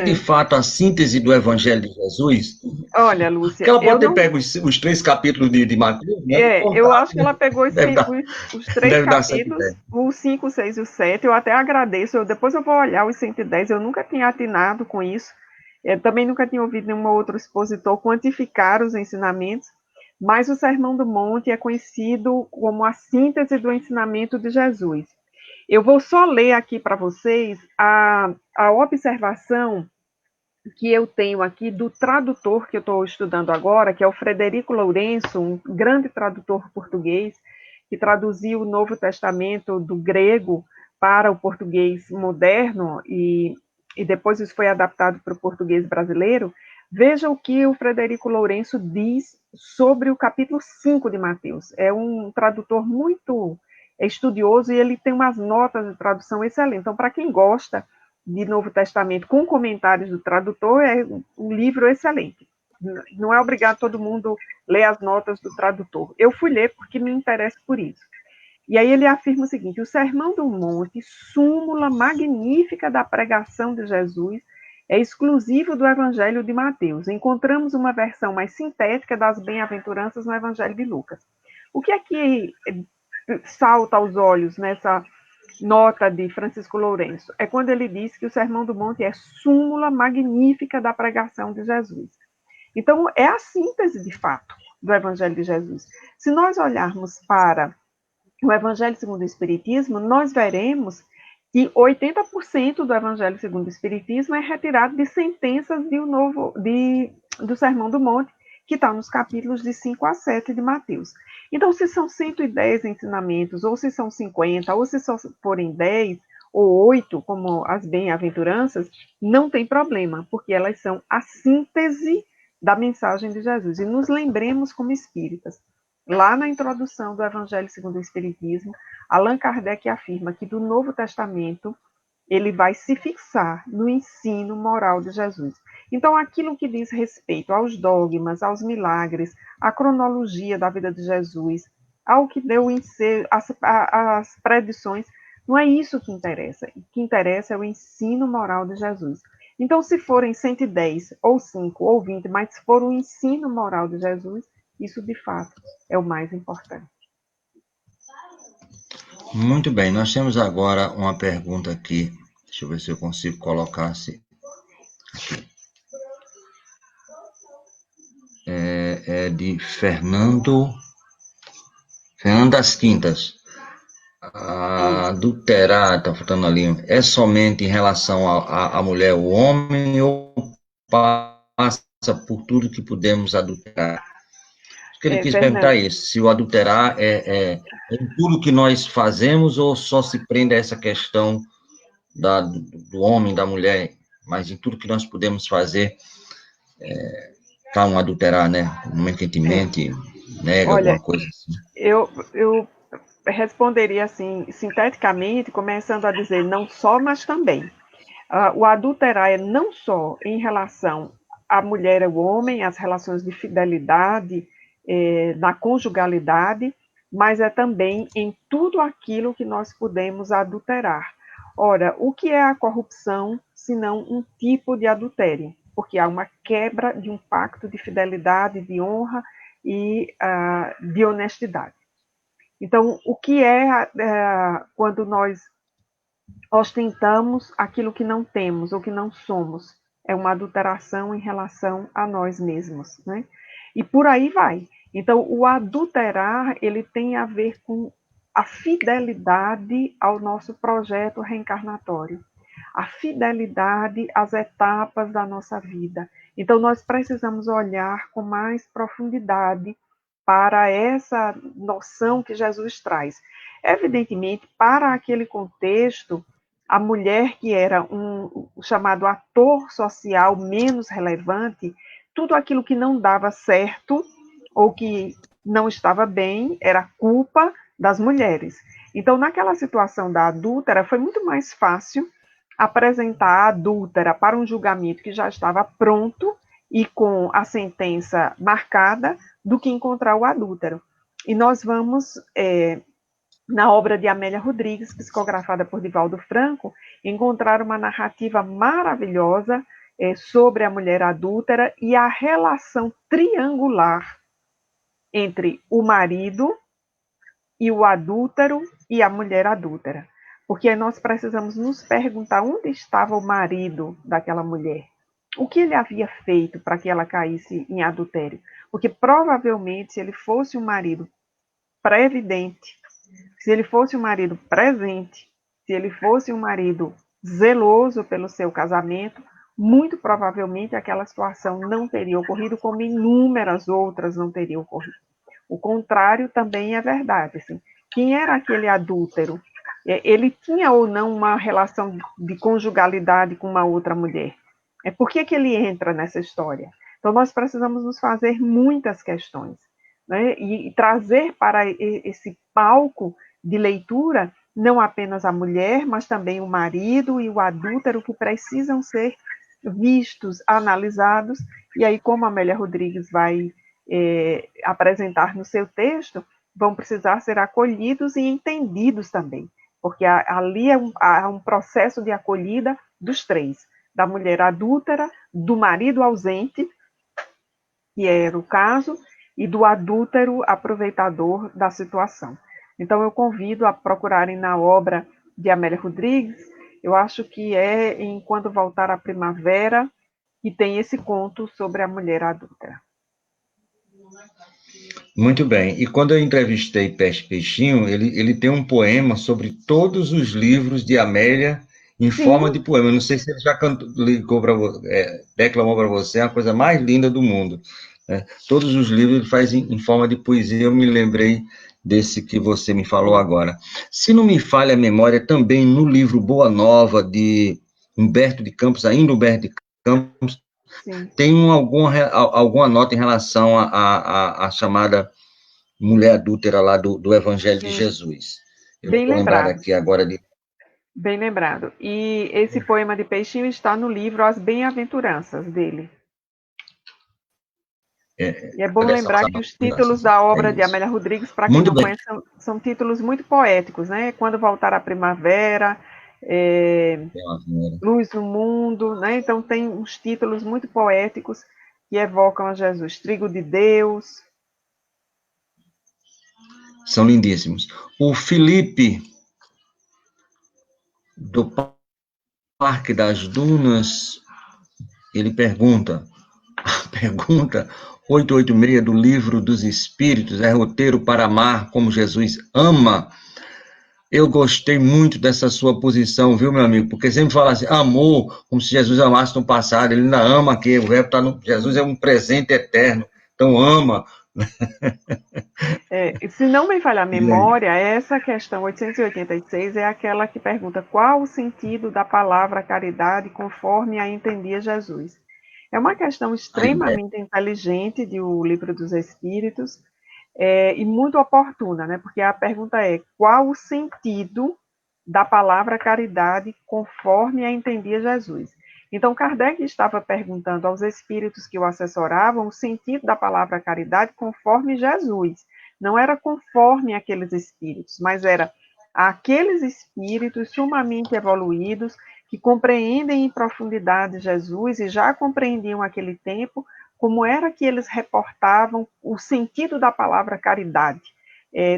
De fato a síntese do Evangelho de Jesus? Olha, Lúcia, porque ela pode ter pego os 3 capítulos de Mateus, né? Eu acho que ela pegou os 3 capítulos, o 5, o 6 e o 7. Eu até agradeço. Depois eu vou olhar os 110. Eu nunca tinha atinado com isso. Eu também nunca tinha ouvido nenhum outro expositor quantificar os ensinamentos. Mas o Sermão do Monte é conhecido como a síntese do ensinamento de Jesus. Eu vou só ler aqui para vocês a observação que eu tenho aqui do tradutor que eu estou estudando agora, que é o Frederico Lourenço, um grande tradutor português, que traduziu o Novo Testamento do grego para o português moderno e depois isso foi adaptado para o português brasileiro. Veja o que o Frederico Lourenço diz sobre o capítulo 5 de Mateus. É um tradutor muito estudioso e ele tem umas notas de tradução excelentes. Então, para quem gosta de Novo Testamento com comentários do tradutor, é um livro excelente. Não é obrigado todo mundo ler as notas do tradutor. Eu fui ler porque me interesso por isso. E aí ele afirma o seguinte: o Sermão do Monte, súmula magnífica da pregação de Jesus, é exclusivo do Evangelho de Mateus. Encontramos uma versão mais sintética das bem-aventuranças no Evangelho de Lucas. O que é que salta aos olhos nessa nota de Francisco Lourenço? É quando ele diz que o Sermão do Monte é súmula magnífica da pregação de Jesus. Então, é a síntese, de fato, do Evangelho de Jesus. Se nós olharmos para o Evangelho segundo o Espiritismo, nós veremos que 80% do Evangelho segundo o Espiritismo é retirado de sentenças do Sermão do Monte, que está nos capítulos de 5 a 7 de Mateus. Então, se são 110 ensinamentos, ou se são 50, ou se só forem 10 ou 8, como as bem-aventuranças, não tem problema, porque elas são a síntese da mensagem de Jesus. E nos lembremos como espíritas. Lá na introdução do Evangelho segundo o Espiritismo, Allan Kardec afirma que do Novo Testamento ele vai se fixar no ensino moral de Jesus. Então, aquilo que diz respeito aos dogmas, aos milagres, à cronologia da vida de Jesus, ao que deu as predições, não é isso que interessa. O que interessa é o ensino moral de Jesus. Então, se forem 110, ou 5, ou 20, mas se for o ensino moral de Jesus, isso, de fato, é o mais importante. Muito bem, nós temos agora uma pergunta aqui. Deixa eu ver se eu consigo colocar aqui. É de Fernando das Quintas. Adulterar, está faltando ali, é somente em relação à mulher, o homem, ou passa por tudo que pudemos adulterar. Acho que ele quis Fernando, perguntar isso, se o adulterar é em tudo que nós fazemos ou só se prende a essa questão do homem, da mulher, mas em tudo que nós podemos fazer para um adulterar, né? No momento que a gente mente, nega olha, alguma coisa assim. eu responderia assim, sinteticamente, começando a dizer não só, mas também. O adulterar é não só em relação à mulher e ao homem, as relações de fidelidade, na conjugalidade, mas é também em tudo aquilo que nós podemos adulterar. Ora, o que é a corrupção, senão um tipo de adultério? Porque há uma quebra de um pacto de fidelidade, de honra e de honestidade. Então, o que é quando nós ostentamos aquilo que não temos ou que não somos? É uma adulteração em relação a nós mesmos, né? E por aí vai. Então, o adulterar, ele tem a ver com a fidelidade ao nosso projeto reencarnatório, a fidelidade às etapas da nossa vida. Então, nós precisamos olhar com mais profundidade para essa noção que Jesus traz. Evidentemente, para aquele contexto, a mulher que era um chamado ator social menos relevante, tudo aquilo que não dava certo ou que não estava bem era culpa das mulheres. Então, naquela situação da adúltera, foi muito mais fácil apresentar a adúltera para um julgamento que já estava pronto e com a sentença marcada, do que encontrar o adúltero. E nós vamos, na obra de Amélia Rodrigues, psicografada por Divaldo Franco, encontrar uma narrativa maravilhosa sobre a mulher adúltera e a relação triangular entre o marido e o adúltero e a mulher adúltera. Porque nós precisamos nos perguntar onde estava o marido daquela mulher. O que ele havia feito para que ela caísse em adultério? Porque provavelmente, se ele fosse um marido previdente, se ele fosse um marido presente, se ele fosse um marido zeloso pelo seu casamento, muito provavelmente aquela situação não teria ocorrido, como inúmeras outras não teriam ocorrido. O contrário também é verdade. Assim. Quem era aquele adúltero? Ele tinha ou não uma relação de conjugalidade com uma outra mulher? Por que ele entra nessa história? Então, nós precisamos nos fazer muitas questões, né? E trazer para esse palco de leitura não apenas a mulher, mas também o marido e o adúltero, que precisam ser vistos, analisados, e aí, como a Amélia Rodrigues vai apresentar no seu texto, vão precisar ser acolhidos e entendidos também, porque ali há um processo de acolhida dos três, da mulher adúltera, do marido ausente, que era o caso, e do adúltero aproveitador da situação. Então, eu convido a procurarem na obra de Amélia Rodrigues, eu acho que em Quando Voltar a Primavera, que tem esse conto sobre a mulher adúltera. Muito bem. E quando eu entrevistei Peixe Peixinho, ele tem um poema sobre todos os livros de Amélia em forma de poema. Eu não sei se ele já declamou para você, é a coisa mais linda do mundo. Né? Todos os livros ele faz em forma de poesia. Eu me lembrei desse que você me falou agora. Se não me falha a memória, também no livro Boa Nova, de Humberto de Campos, ainda Humberto de Campos, sim, tem alguma nota em relação à chamada mulher adúltera lá do Evangelho de Jesus. Eu bem vou lembrar aqui agora de... Bem lembrado. E esse poema de Peixinho está no livro As Bem-aventuranças dele. E é bom lembrar que os títulos da obra de Amélia Rodrigues, para quem não conhece, são títulos muito poéticos, né? Quando Voltar a Primavera, Luz no Mundo, né? Então tem uns títulos muito poéticos que evocam a Jesus. Trigo de Deus. São lindíssimos. O Felipe, do Parque das Dunas, ele pergunta, a pergunta 886 do Livro dos Espíritos, é roteiro para amar como Jesus ama? Eu gostei muito dessa sua posição, viu, meu amigo? Porque sempre fala assim, amor, como se Jesus amasse no passado, ele ainda ama aqui, o verbo está no... Jesus é um presente eterno, então ama. Se não me falha a E aí? memória, essa questão 886 é aquela que pergunta qual o sentido da palavra caridade conforme a entendia Jesus. É uma questão Aí, extremamente inteligente de O Livro dos Espíritos, e muito oportuna, né? Porque a pergunta é qual o sentido da palavra caridade conforme a entendia Jesus. Então, Kardec estava perguntando aos espíritos que o assessoravam o sentido da palavra caridade conforme Jesus. Não era conforme aqueles espíritos, mas era aqueles espíritos sumamente evoluídos que compreendem em profundidade Jesus e já compreendiam aquele tempo como era que eles reportavam o sentido da palavra caridade,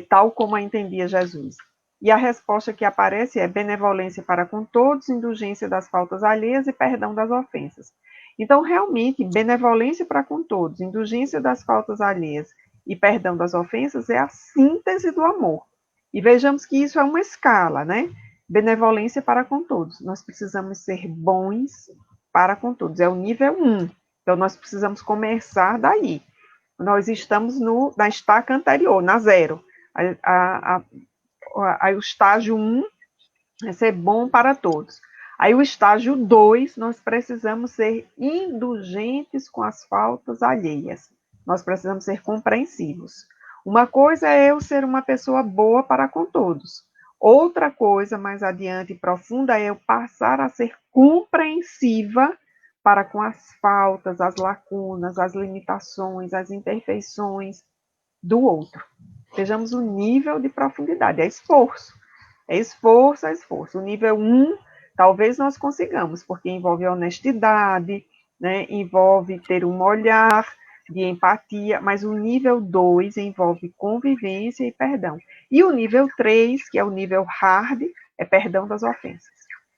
tal como a entendia Jesus. E a resposta que aparece é benevolência para com todos, indulgência das faltas alheias e perdão das ofensas. Então, realmente, benevolência para com todos, indulgência das faltas alheias e perdão das ofensas é a síntese do amor. E vejamos que isso é uma escala, né? Benevolência para com todos. Nós precisamos ser bons para com todos. É o nível 1. Então, nós precisamos começar daí. Nós estamos na estaca anterior, na 0. Aí o estágio 1 é ser bom para todos. Aí o estágio 2, nós precisamos ser indulgentes com as faltas alheias. Nós precisamos ser compreensivos. Uma coisa é eu ser uma pessoa boa para com todos. Outra coisa, mais adiante e profunda, é eu passar a ser compreensiva para com as faltas, as lacunas, as limitações, as imperfeições do outro. Vejamos o nível de profundidade, é esforço. É esforço, é esforço. O nível 1, talvez nós consigamos, porque envolve honestidade, né? Envolve ter um olhar de empatia, mas o nível 2 envolve convivência e perdão. E o nível 3, que é o nível hard, é perdão das ofensas.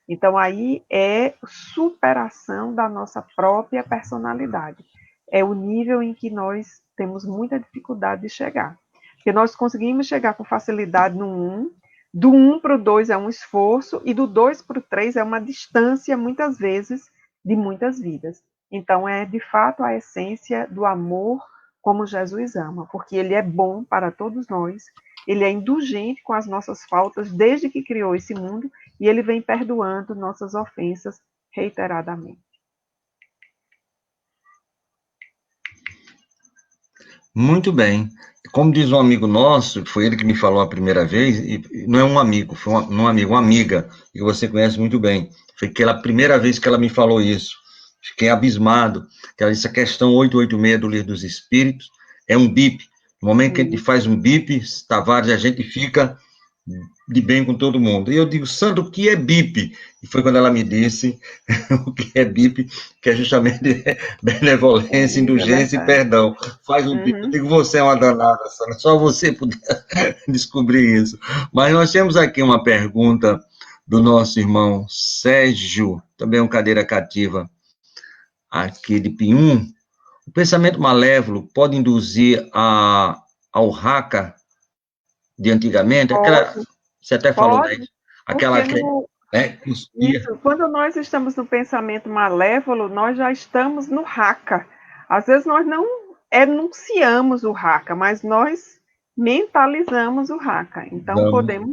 Então, aí é superação da nossa própria personalidade. É o nível em que nós temos muita dificuldade de chegar. Porque nós conseguimos chegar com facilidade no 1, do 1 para o 2 é um esforço, e do 2 para o 3 é uma distância, muitas vezes, de muitas vidas. Então, é de fato a essência do amor como Jesus ama, porque ele é bom para todos nós, ele é indulgente com as nossas faltas desde que criou esse mundo, e ele vem perdoando nossas ofensas reiteradamente. muito bem. Como diz um amigo nosso, foi ele que me falou a primeira vez, e não é um amigo, foi um amigo, uma amiga, que você conhece muito bem. Foi aquela primeira vez que ela me falou isso. Fiquei abismado. Que ela disse, a questão 886 do Livro dos Espíritos é um bip. No momento que a gente faz um bip, Tavares, a gente fica de bem com todo mundo. E eu digo, Sandro, o que é BIP? E foi quando ela me disse o que é BIP, que é justamente benevolência, indulgência e perdão. Faz um BIP. Eu digo, você é uma danada, Sandra, só você podia descobrir isso. Mas nós temos aqui uma pergunta do nosso irmão Sérgio, também um cadeira cativa aqui de Pinhum. O pensamento malévolo pode induzir ao Haka de antigamente? Aquela, você até falou, né? Aquela que isso, quando nós estamos no pensamento malévolo, nós já estamos no Haka. Às vezes nós não enunciamos o Haka, mas nós mentalizamos o Haka. Então podemos.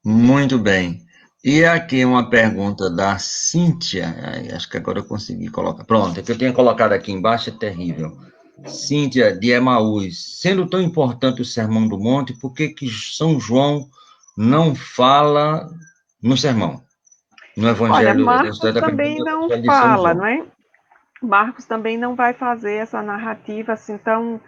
Muito bem. E aqui uma pergunta da Cíntia. Acho que agora eu consegui colocar. Pronto, é que eu tinha colocado aqui embaixo, é terrível. Cíntia de Emaús. Sendo tão importante o Sermão do Monte, por que São João não fala no sermão? No Evangelho. Olha, Marcos também não fala, não é? Marcos também não vai fazer essa narrativa assim tão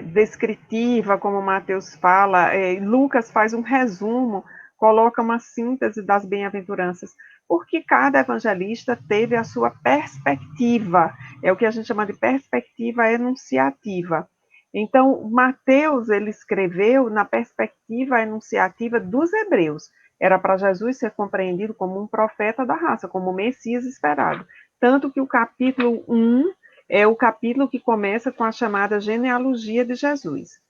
descritiva como Mateus fala. Lucas faz um resumo, coloca uma síntese das bem-aventuranças, porque cada evangelista teve a sua perspectiva, é o que a gente chama de perspectiva enunciativa. Então, Mateus, ele escreveu na perspectiva enunciativa dos hebreus. Era para Jesus ser compreendido como um profeta da raça, como o Messias esperado. Tanto que o capítulo 1 é o capítulo que começa com a chamada genealogia de Jesus.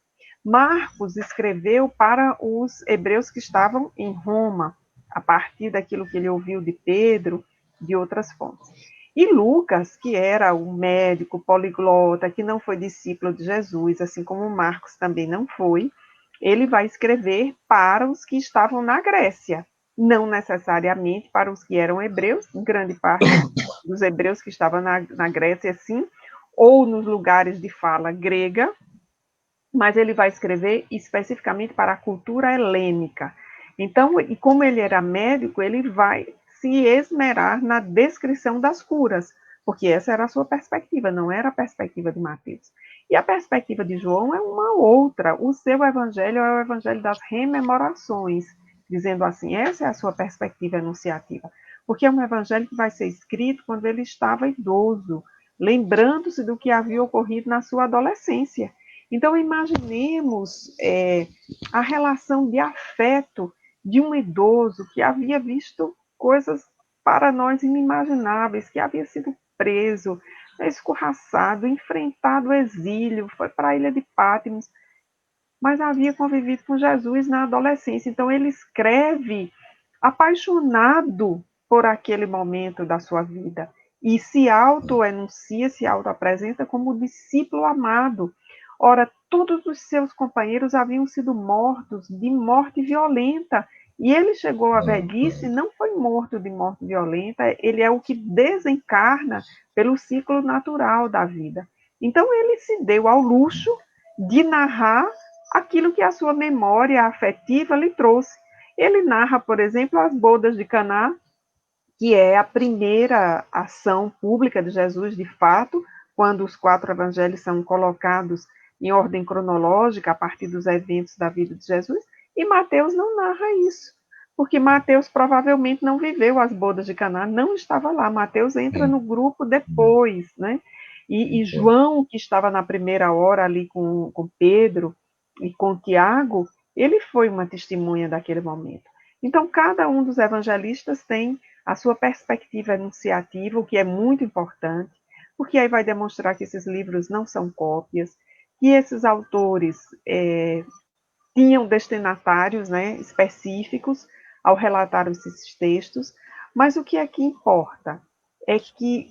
Marcos escreveu para os hebreus que estavam em Roma, a partir daquilo que ele ouviu de Pedro, de outras fontes. E Lucas, que era um médico poliglota, que não foi discípulo de Jesus, assim como Marcos também não foi, ele vai escrever para os que estavam na Grécia, não necessariamente para os que eram hebreus, grande parte dos hebreus que estavam na Grécia, sim, ou nos lugares de fala grega, mas ele vai escrever especificamente para a cultura helênica. Então, e como ele era médico, ele vai se esmerar na descrição das curas, porque essa era a sua perspectiva, não era a perspectiva de Mateus. E a perspectiva de João é uma outra. O seu evangelho é o evangelho das rememorações, dizendo assim, essa é a sua perspectiva enunciativa, porque é um evangelho que vai ser escrito quando ele estava idoso, lembrando-se do que havia ocorrido na sua adolescência. Então, imaginemos a relação de afeto de um idoso que havia visto coisas para nós inimagináveis, que havia sido preso, escorraçado, enfrentado o exílio, foi para a ilha de Patmos, mas havia convivido com Jesus na adolescência. Então, ele escreve apaixonado por aquele momento da sua vida e se auto-enuncia, se auto-apresenta como discípulo amado. Ora, todos os seus companheiros haviam sido mortos de morte violenta, e ele chegou à velhice e não foi morto de morte violenta, ele é o que desencarna pelo ciclo natural da vida. Então, ele se deu ao luxo de narrar aquilo que a sua memória afetiva lhe trouxe. Ele narra, por exemplo, as bodas de Caná, que é a primeira ação pública de Jesus, de fato, quando os 4 evangelhos são colocados em ordem cronológica, a partir dos eventos da vida de Jesus, e Mateus não narra isso, porque Mateus provavelmente não viveu as bodas de Caná, não estava lá. Mateus entra no grupo depois, né? E João, que estava na primeira hora ali com Pedro e com Tiago, ele foi uma testemunha daquele momento. Então, cada um dos evangelistas tem a sua perspectiva enunciativa, o que é muito importante, porque aí vai demonstrar que esses livros não são cópias, que esses autores tinham destinatários, né, específicos ao relatar esses textos, mas o que aqui importa é que,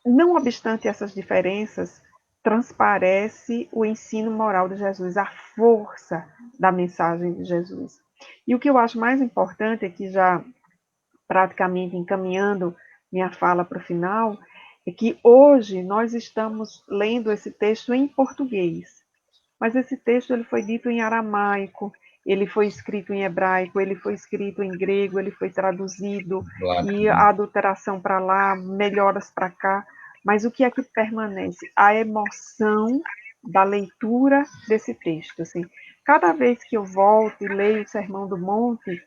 não obstante essas diferenças, transparece o ensino moral de Jesus, a força da mensagem de Jesus. E o que eu acho mais importante é que, já praticamente encaminhando minha fala para o final, é que hoje nós estamos lendo esse texto em português, mas esse texto ele foi dito em aramaico, ele foi escrito em hebraico, ele foi escrito em grego, ele foi traduzido, e a adulteração para lá, melhoras para cá, mas o que é que permanece? A emoção da leitura desse texto. Assim, cada vez que eu volto e leio o Sermão do Monte,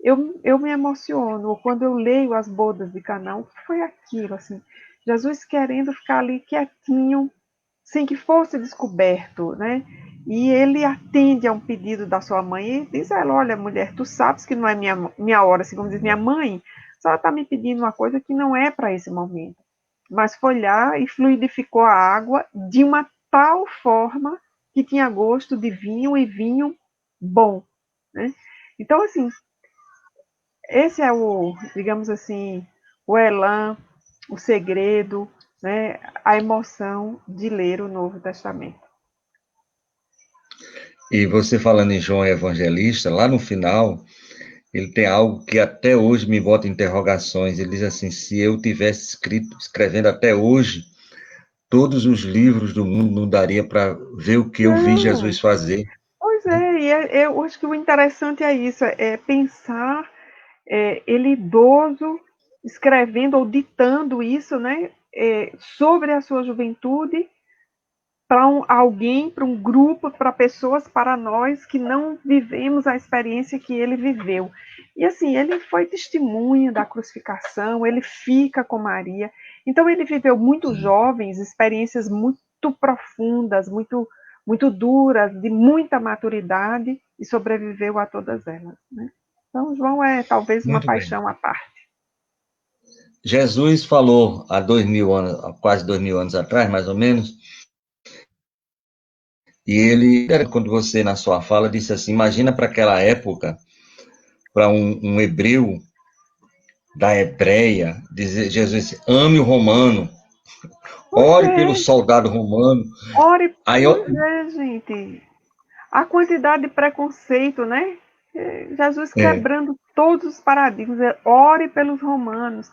eu me emociono. Quando eu leio as bodas de Caná, o que foi aquilo? Assim, Jesus querendo ficar ali quietinho, sem que fosse descoberto, né? E ele atende a um pedido da sua mãe e diz a ela, olha, mulher, tu sabes que não é minha hora, assim como diz minha mãe, ela está me pedindo uma coisa que não é para esse momento. Mas foi lá e fluidificou a água de uma tal forma que tinha gosto de vinho, e vinho bom, né? Então, assim, esse é o, digamos assim, o elan, o segredo, né, a emoção de ler o Novo Testamento. E você falando em João Evangelista, lá no final, ele tem algo que até hoje me bota interrogações. Ele diz assim, se eu tivesse escrevendo até hoje, todos os livros do mundo não daria para ver o que eu vi Jesus fazer. Pois é, e eu acho que o interessante é isso, é pensar ele idoso escrevendo ou ditando isso, né, sobre a sua juventude, para alguém, para um grupo, para pessoas, para nós que não vivemos a experiência que ele viveu. E assim, ele foi testemunha da crucificação, ele fica com Maria. Então ele viveu muito jovens, experiências muito profundas, muito, muito duras, de muita maturidade, e sobreviveu a todas elas, né? Então, João é talvez uma paixão à parte. Jesus falou há 2000 anos, quase 2000 anos atrás, mais ou menos, E ele, quando você, na sua fala, disse assim, imagina para aquela época, para um hebreu da Hebreia, dizer, Jesus, ame o romano, Pois ore pelo é, soldado romano. ore, Aí, pois é, gente. A quantidade de preconceito, né? Jesus quebrando todos os paradigmas. Ore pelos romanos.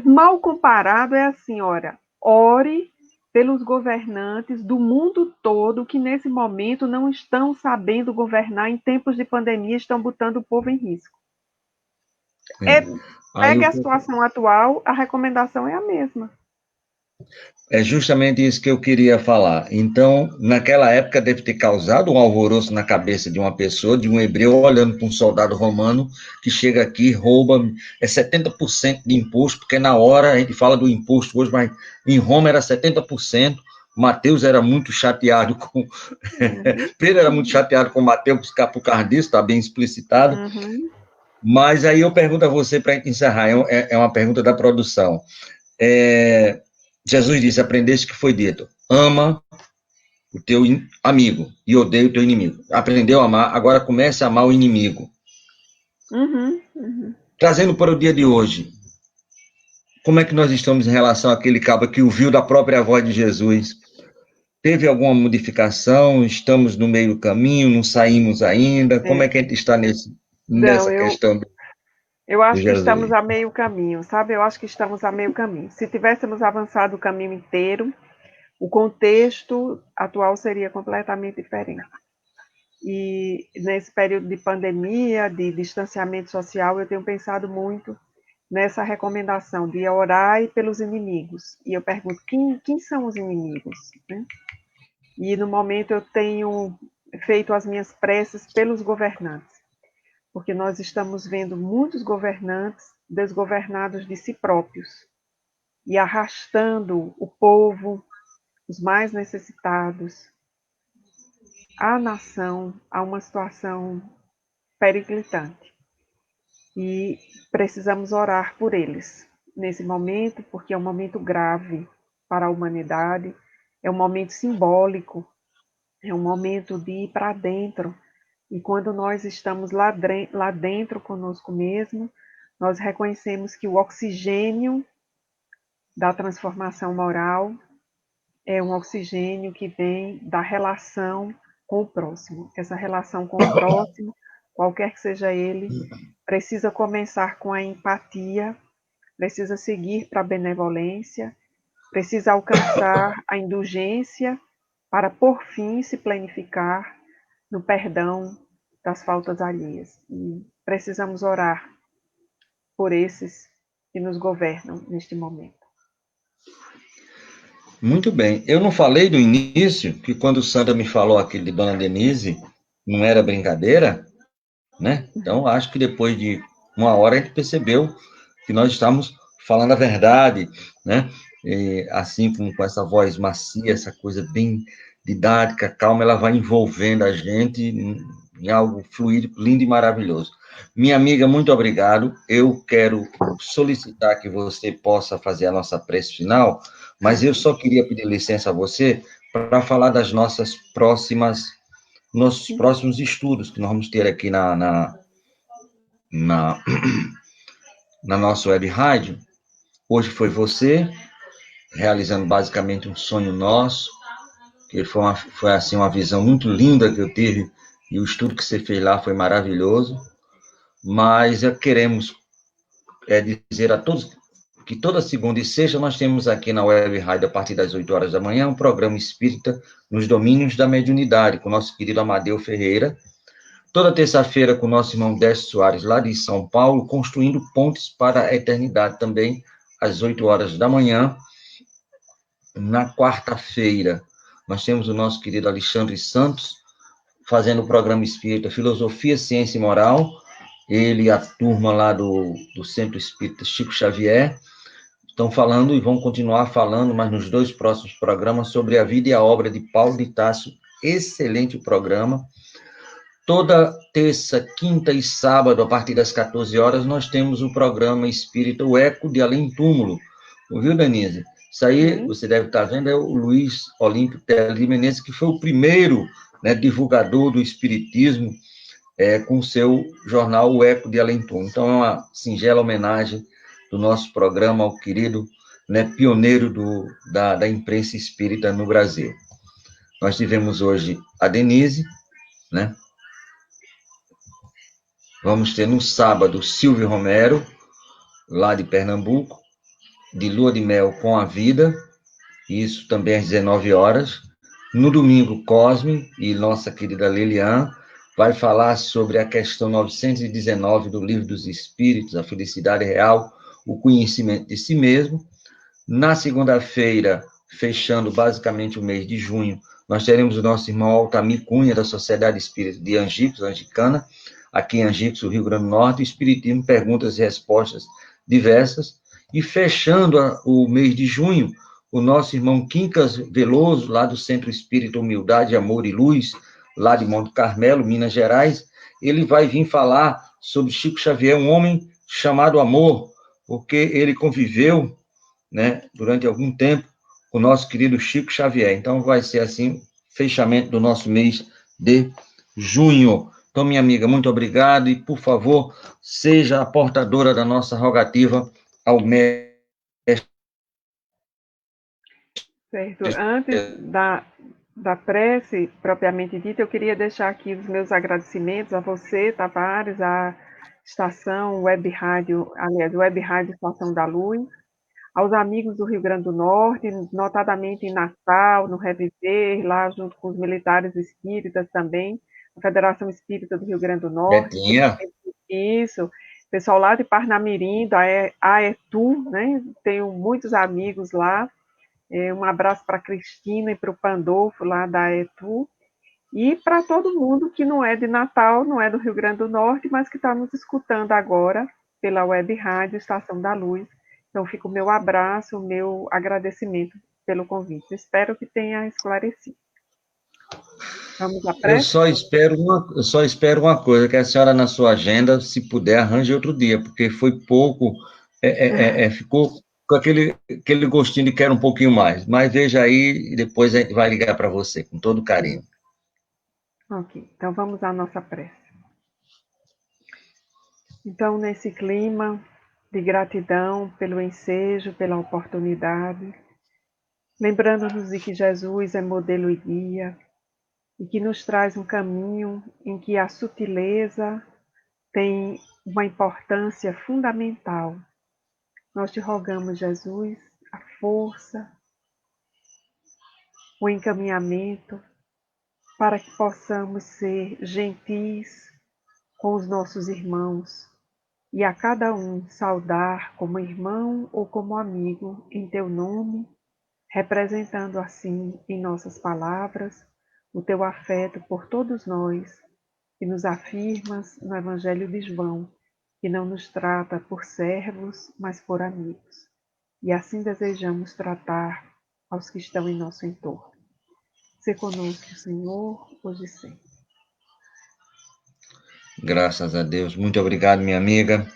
Mal comparado é assim, olha, ore pelos governantes do mundo todo que nesse momento não estão sabendo governar em tempos de pandemia, estão botando o povo em risco. aí, Pegue a situação atual, a recomendação é a mesma. é justamente isso que eu queria falar. Então, naquela época deve ter causado um alvoroço na cabeça de uma pessoa, de um hebreu, olhando para um soldado romano que chega aqui, rouba, 70% de imposto, porque na hora a gente fala do imposto hoje, mas em Roma era 70%. Mateus era muito chateado com... Pedro era muito chateado com Mateus por causa disso, está bem explicitado. Mas aí eu pergunto a você, para encerrar, é uma pergunta da produção. Jesus disse, aprendeste que foi dito, ama o teu amigo e odeia o teu inimigo. Aprendeu a amar, agora comece a amar o inimigo. Trazendo para o dia de hoje, como é que nós estamos em relação àquele cabo que ouviu da própria voz de Jesus? Teve alguma modificação? Estamos no meio do caminho? Não saímos ainda? Como é que a gente está nessa questão? Eu acho que estamos a meio caminho, sabe? Eu acho que estamos a meio caminho. Se tivéssemos avançado o caminho inteiro, o contexto atual seria completamente diferente. E nesse período de pandemia, de distanciamento social, eu tenho pensado muito nessa recomendação de orar pelos inimigos. E eu pergunto, quem são os inimigos? Né? E no momento eu tenho feito as minhas preces pelos governantes, porque nós estamos vendo muitos governantes desgovernados de si próprios e arrastando o povo, os mais necessitados, a nação a uma situação periclitante. E precisamos orar por eles nesse momento, porque é um momento grave para a humanidade, é um momento simbólico, é um momento de ir para dentro. E quando nós estamos lá dentro conosco mesmo, nós reconhecemos que o oxigênio da transformação moral é um oxigênio que vem da relação com o próximo. Essa relação com o próximo, qualquer que seja ele, precisa começar com a empatia, precisa seguir para a benevolência, precisa alcançar a indulgência para, por fim, se planificar no perdão das faltas alheias. E precisamos orar por esses que nos governam neste momento. Muito bem. Eu não falei do início, que quando Sandra me falou aquilo de Dona Denise, não era brincadeira, né? Então, acho que depois de uma hora a gente percebeu que nós estamos falando a verdade, né? E, assim com essa voz macia, essa coisa bem didática, calma, ela vai envolvendo a gente em algo fluido, lindo e maravilhoso. Minha amiga, muito obrigado. Eu quero solicitar que você possa fazer a nossa prece final, mas eu só queria pedir licença a você para falar das nossos próximos estudos que nós vamos ter aqui na nossa web rádio. Hoje foi você, realizando basicamente um sonho nosso, que foi assim, uma visão muito linda que eu tive, e o estudo que você fez lá foi maravilhoso, mas queremos dizer a todos que toda segunda e sexta nós temos aqui na Web Rádio, a partir das 8 horas da manhã, um programa espírita nos domínios da mediunidade, com o nosso querido Amadeu Ferreira. Toda terça-feira com o nosso irmão Décio Soares, lá de São Paulo, construindo pontes para a eternidade também, às 8 horas da manhã. Na quarta-feira, nós temos o nosso querido Alexandre Santos, fazendo o programa espírita Filosofia, Ciência e Moral, ele e a turma lá do Centro Espírita Chico Xavier, estão falando e vão continuar falando, mas nos 2 próximos programas, sobre a vida e a obra de Paulo de Tarso. Excelente programa. Toda terça, quinta e sábado, a partir das 14 horas, nós temos o programa espírita O Eco de Além Túmulo. Ouviu, Denise? Isso aí, você deve estar vendo, é o Luiz Olímpio Teles de Menezes, que foi o primeiro, né, divulgador do espiritismo, com o seu jornal O Eco de Além-Túmulo. Então, é uma singela homenagem do nosso programa ao querido, né, pioneiro da imprensa espírita no Brasil. Nós tivemos hoje a Denise, né? Vamos ter no sábado Silvio Romero, lá de Pernambuco, de Lua de Mel com a Vida, isso também às 19 horas. No domingo, Cosme e nossa querida Lilian vai falar sobre a questão 919 do Livro dos Espíritos, a felicidade real, o conhecimento de si mesmo. Na segunda-feira, fechando basicamente o mês de junho, nós teremos o nosso irmão Altamir Cunha, da Sociedade Espírita de Angicos, Angicana, aqui em Angicos, Rio Grande do Norte, Espiritismo, perguntas e respostas diversas. E fechando o mês de junho, o nosso irmão Quincas Veloso, lá do Centro Espírita Humildade, Amor e Luz, lá de Monte Carmelo, Minas Gerais, ele vai vir falar sobre Chico Xavier, um homem chamado amor, porque ele conviveu, né, durante algum tempo com o nosso querido Chico Xavier. Então, vai ser assim, fechamento do nosso mês de junho. Então, minha amiga, muito obrigado e, por favor, seja a portadora da nossa rogativa ao mestre. Certo. Antes da prece propriamente dita, eu queria deixar aqui os meus agradecimentos a você, Tavares, à estação Web Rádio, aliás, Web Rádio Estação da Luz, aos amigos do Rio Grande do Norte, notadamente em Natal, no Reviver, lá junto com os militares espíritas também, a Federação Espírita do Rio Grande do Norte. Betinha. Isso. Pessoal lá de Parnamirim, da AETU, né? Tenho muitos amigos lá. Um abraço para a Cristina e para o Pandolfo, lá da AETU. E para todo mundo que não é de Natal, não é do Rio Grande do Norte, mas que está nos escutando agora pela Web Rádio Estação da Luz. Então, fica o meu abraço, o meu agradecimento pelo convite. Espero que tenha esclarecido. Vamos à prece? Eu só espero uma coisa, que a senhora, na sua agenda, se puder, arranje outro dia, porque foi pouco, ficou com aquele gostinho de quero um pouquinho mais. Mas veja aí, e depois a gente vai ligar para você, com todo carinho. Ok, então vamos à nossa prece. Então, nesse clima de gratidão pelo ensejo, pela oportunidade, lembrando-nos de que Jesus é modelo e guia, e que nos traz um caminho em que a sutileza tem uma importância fundamental. Nós te rogamos, Jesus, a força, o encaminhamento, para que possamos ser gentis com os nossos irmãos e a cada um saudar como irmão ou como amigo em teu nome, representando assim em nossas palavras o teu afeto por todos nós, que nos afirmas no Evangelho de João, que não nos trata por servos, mas por amigos. E assim desejamos tratar aos que estão em nosso entorno. Se conosco, Senhor, hoje e sempre. Graças a Deus. Muito obrigado, minha amiga.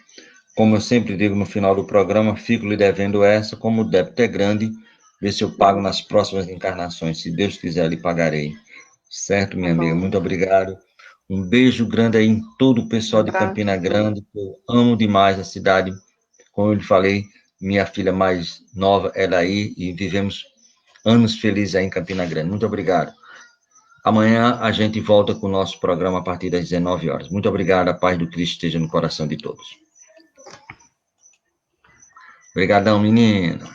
Como eu sempre digo no final do programa, fico lhe devendo essa, como o débito é grande, vê se eu pago nas próximas encarnações. Se Deus quiser, lhe pagarei. Certo, minha amiga? Muito obrigado. Um beijo grande aí em todo o pessoal de Campina Grande, que eu amo demais a cidade. Como eu lhe falei, minha filha mais nova é daí e vivemos anos felizes aí em Campina Grande. Muito obrigado. Amanhã a gente volta com o nosso programa a partir das 19 horas. Muito obrigado. A paz do Cristo esteja no coração de todos. Obrigadão, menino.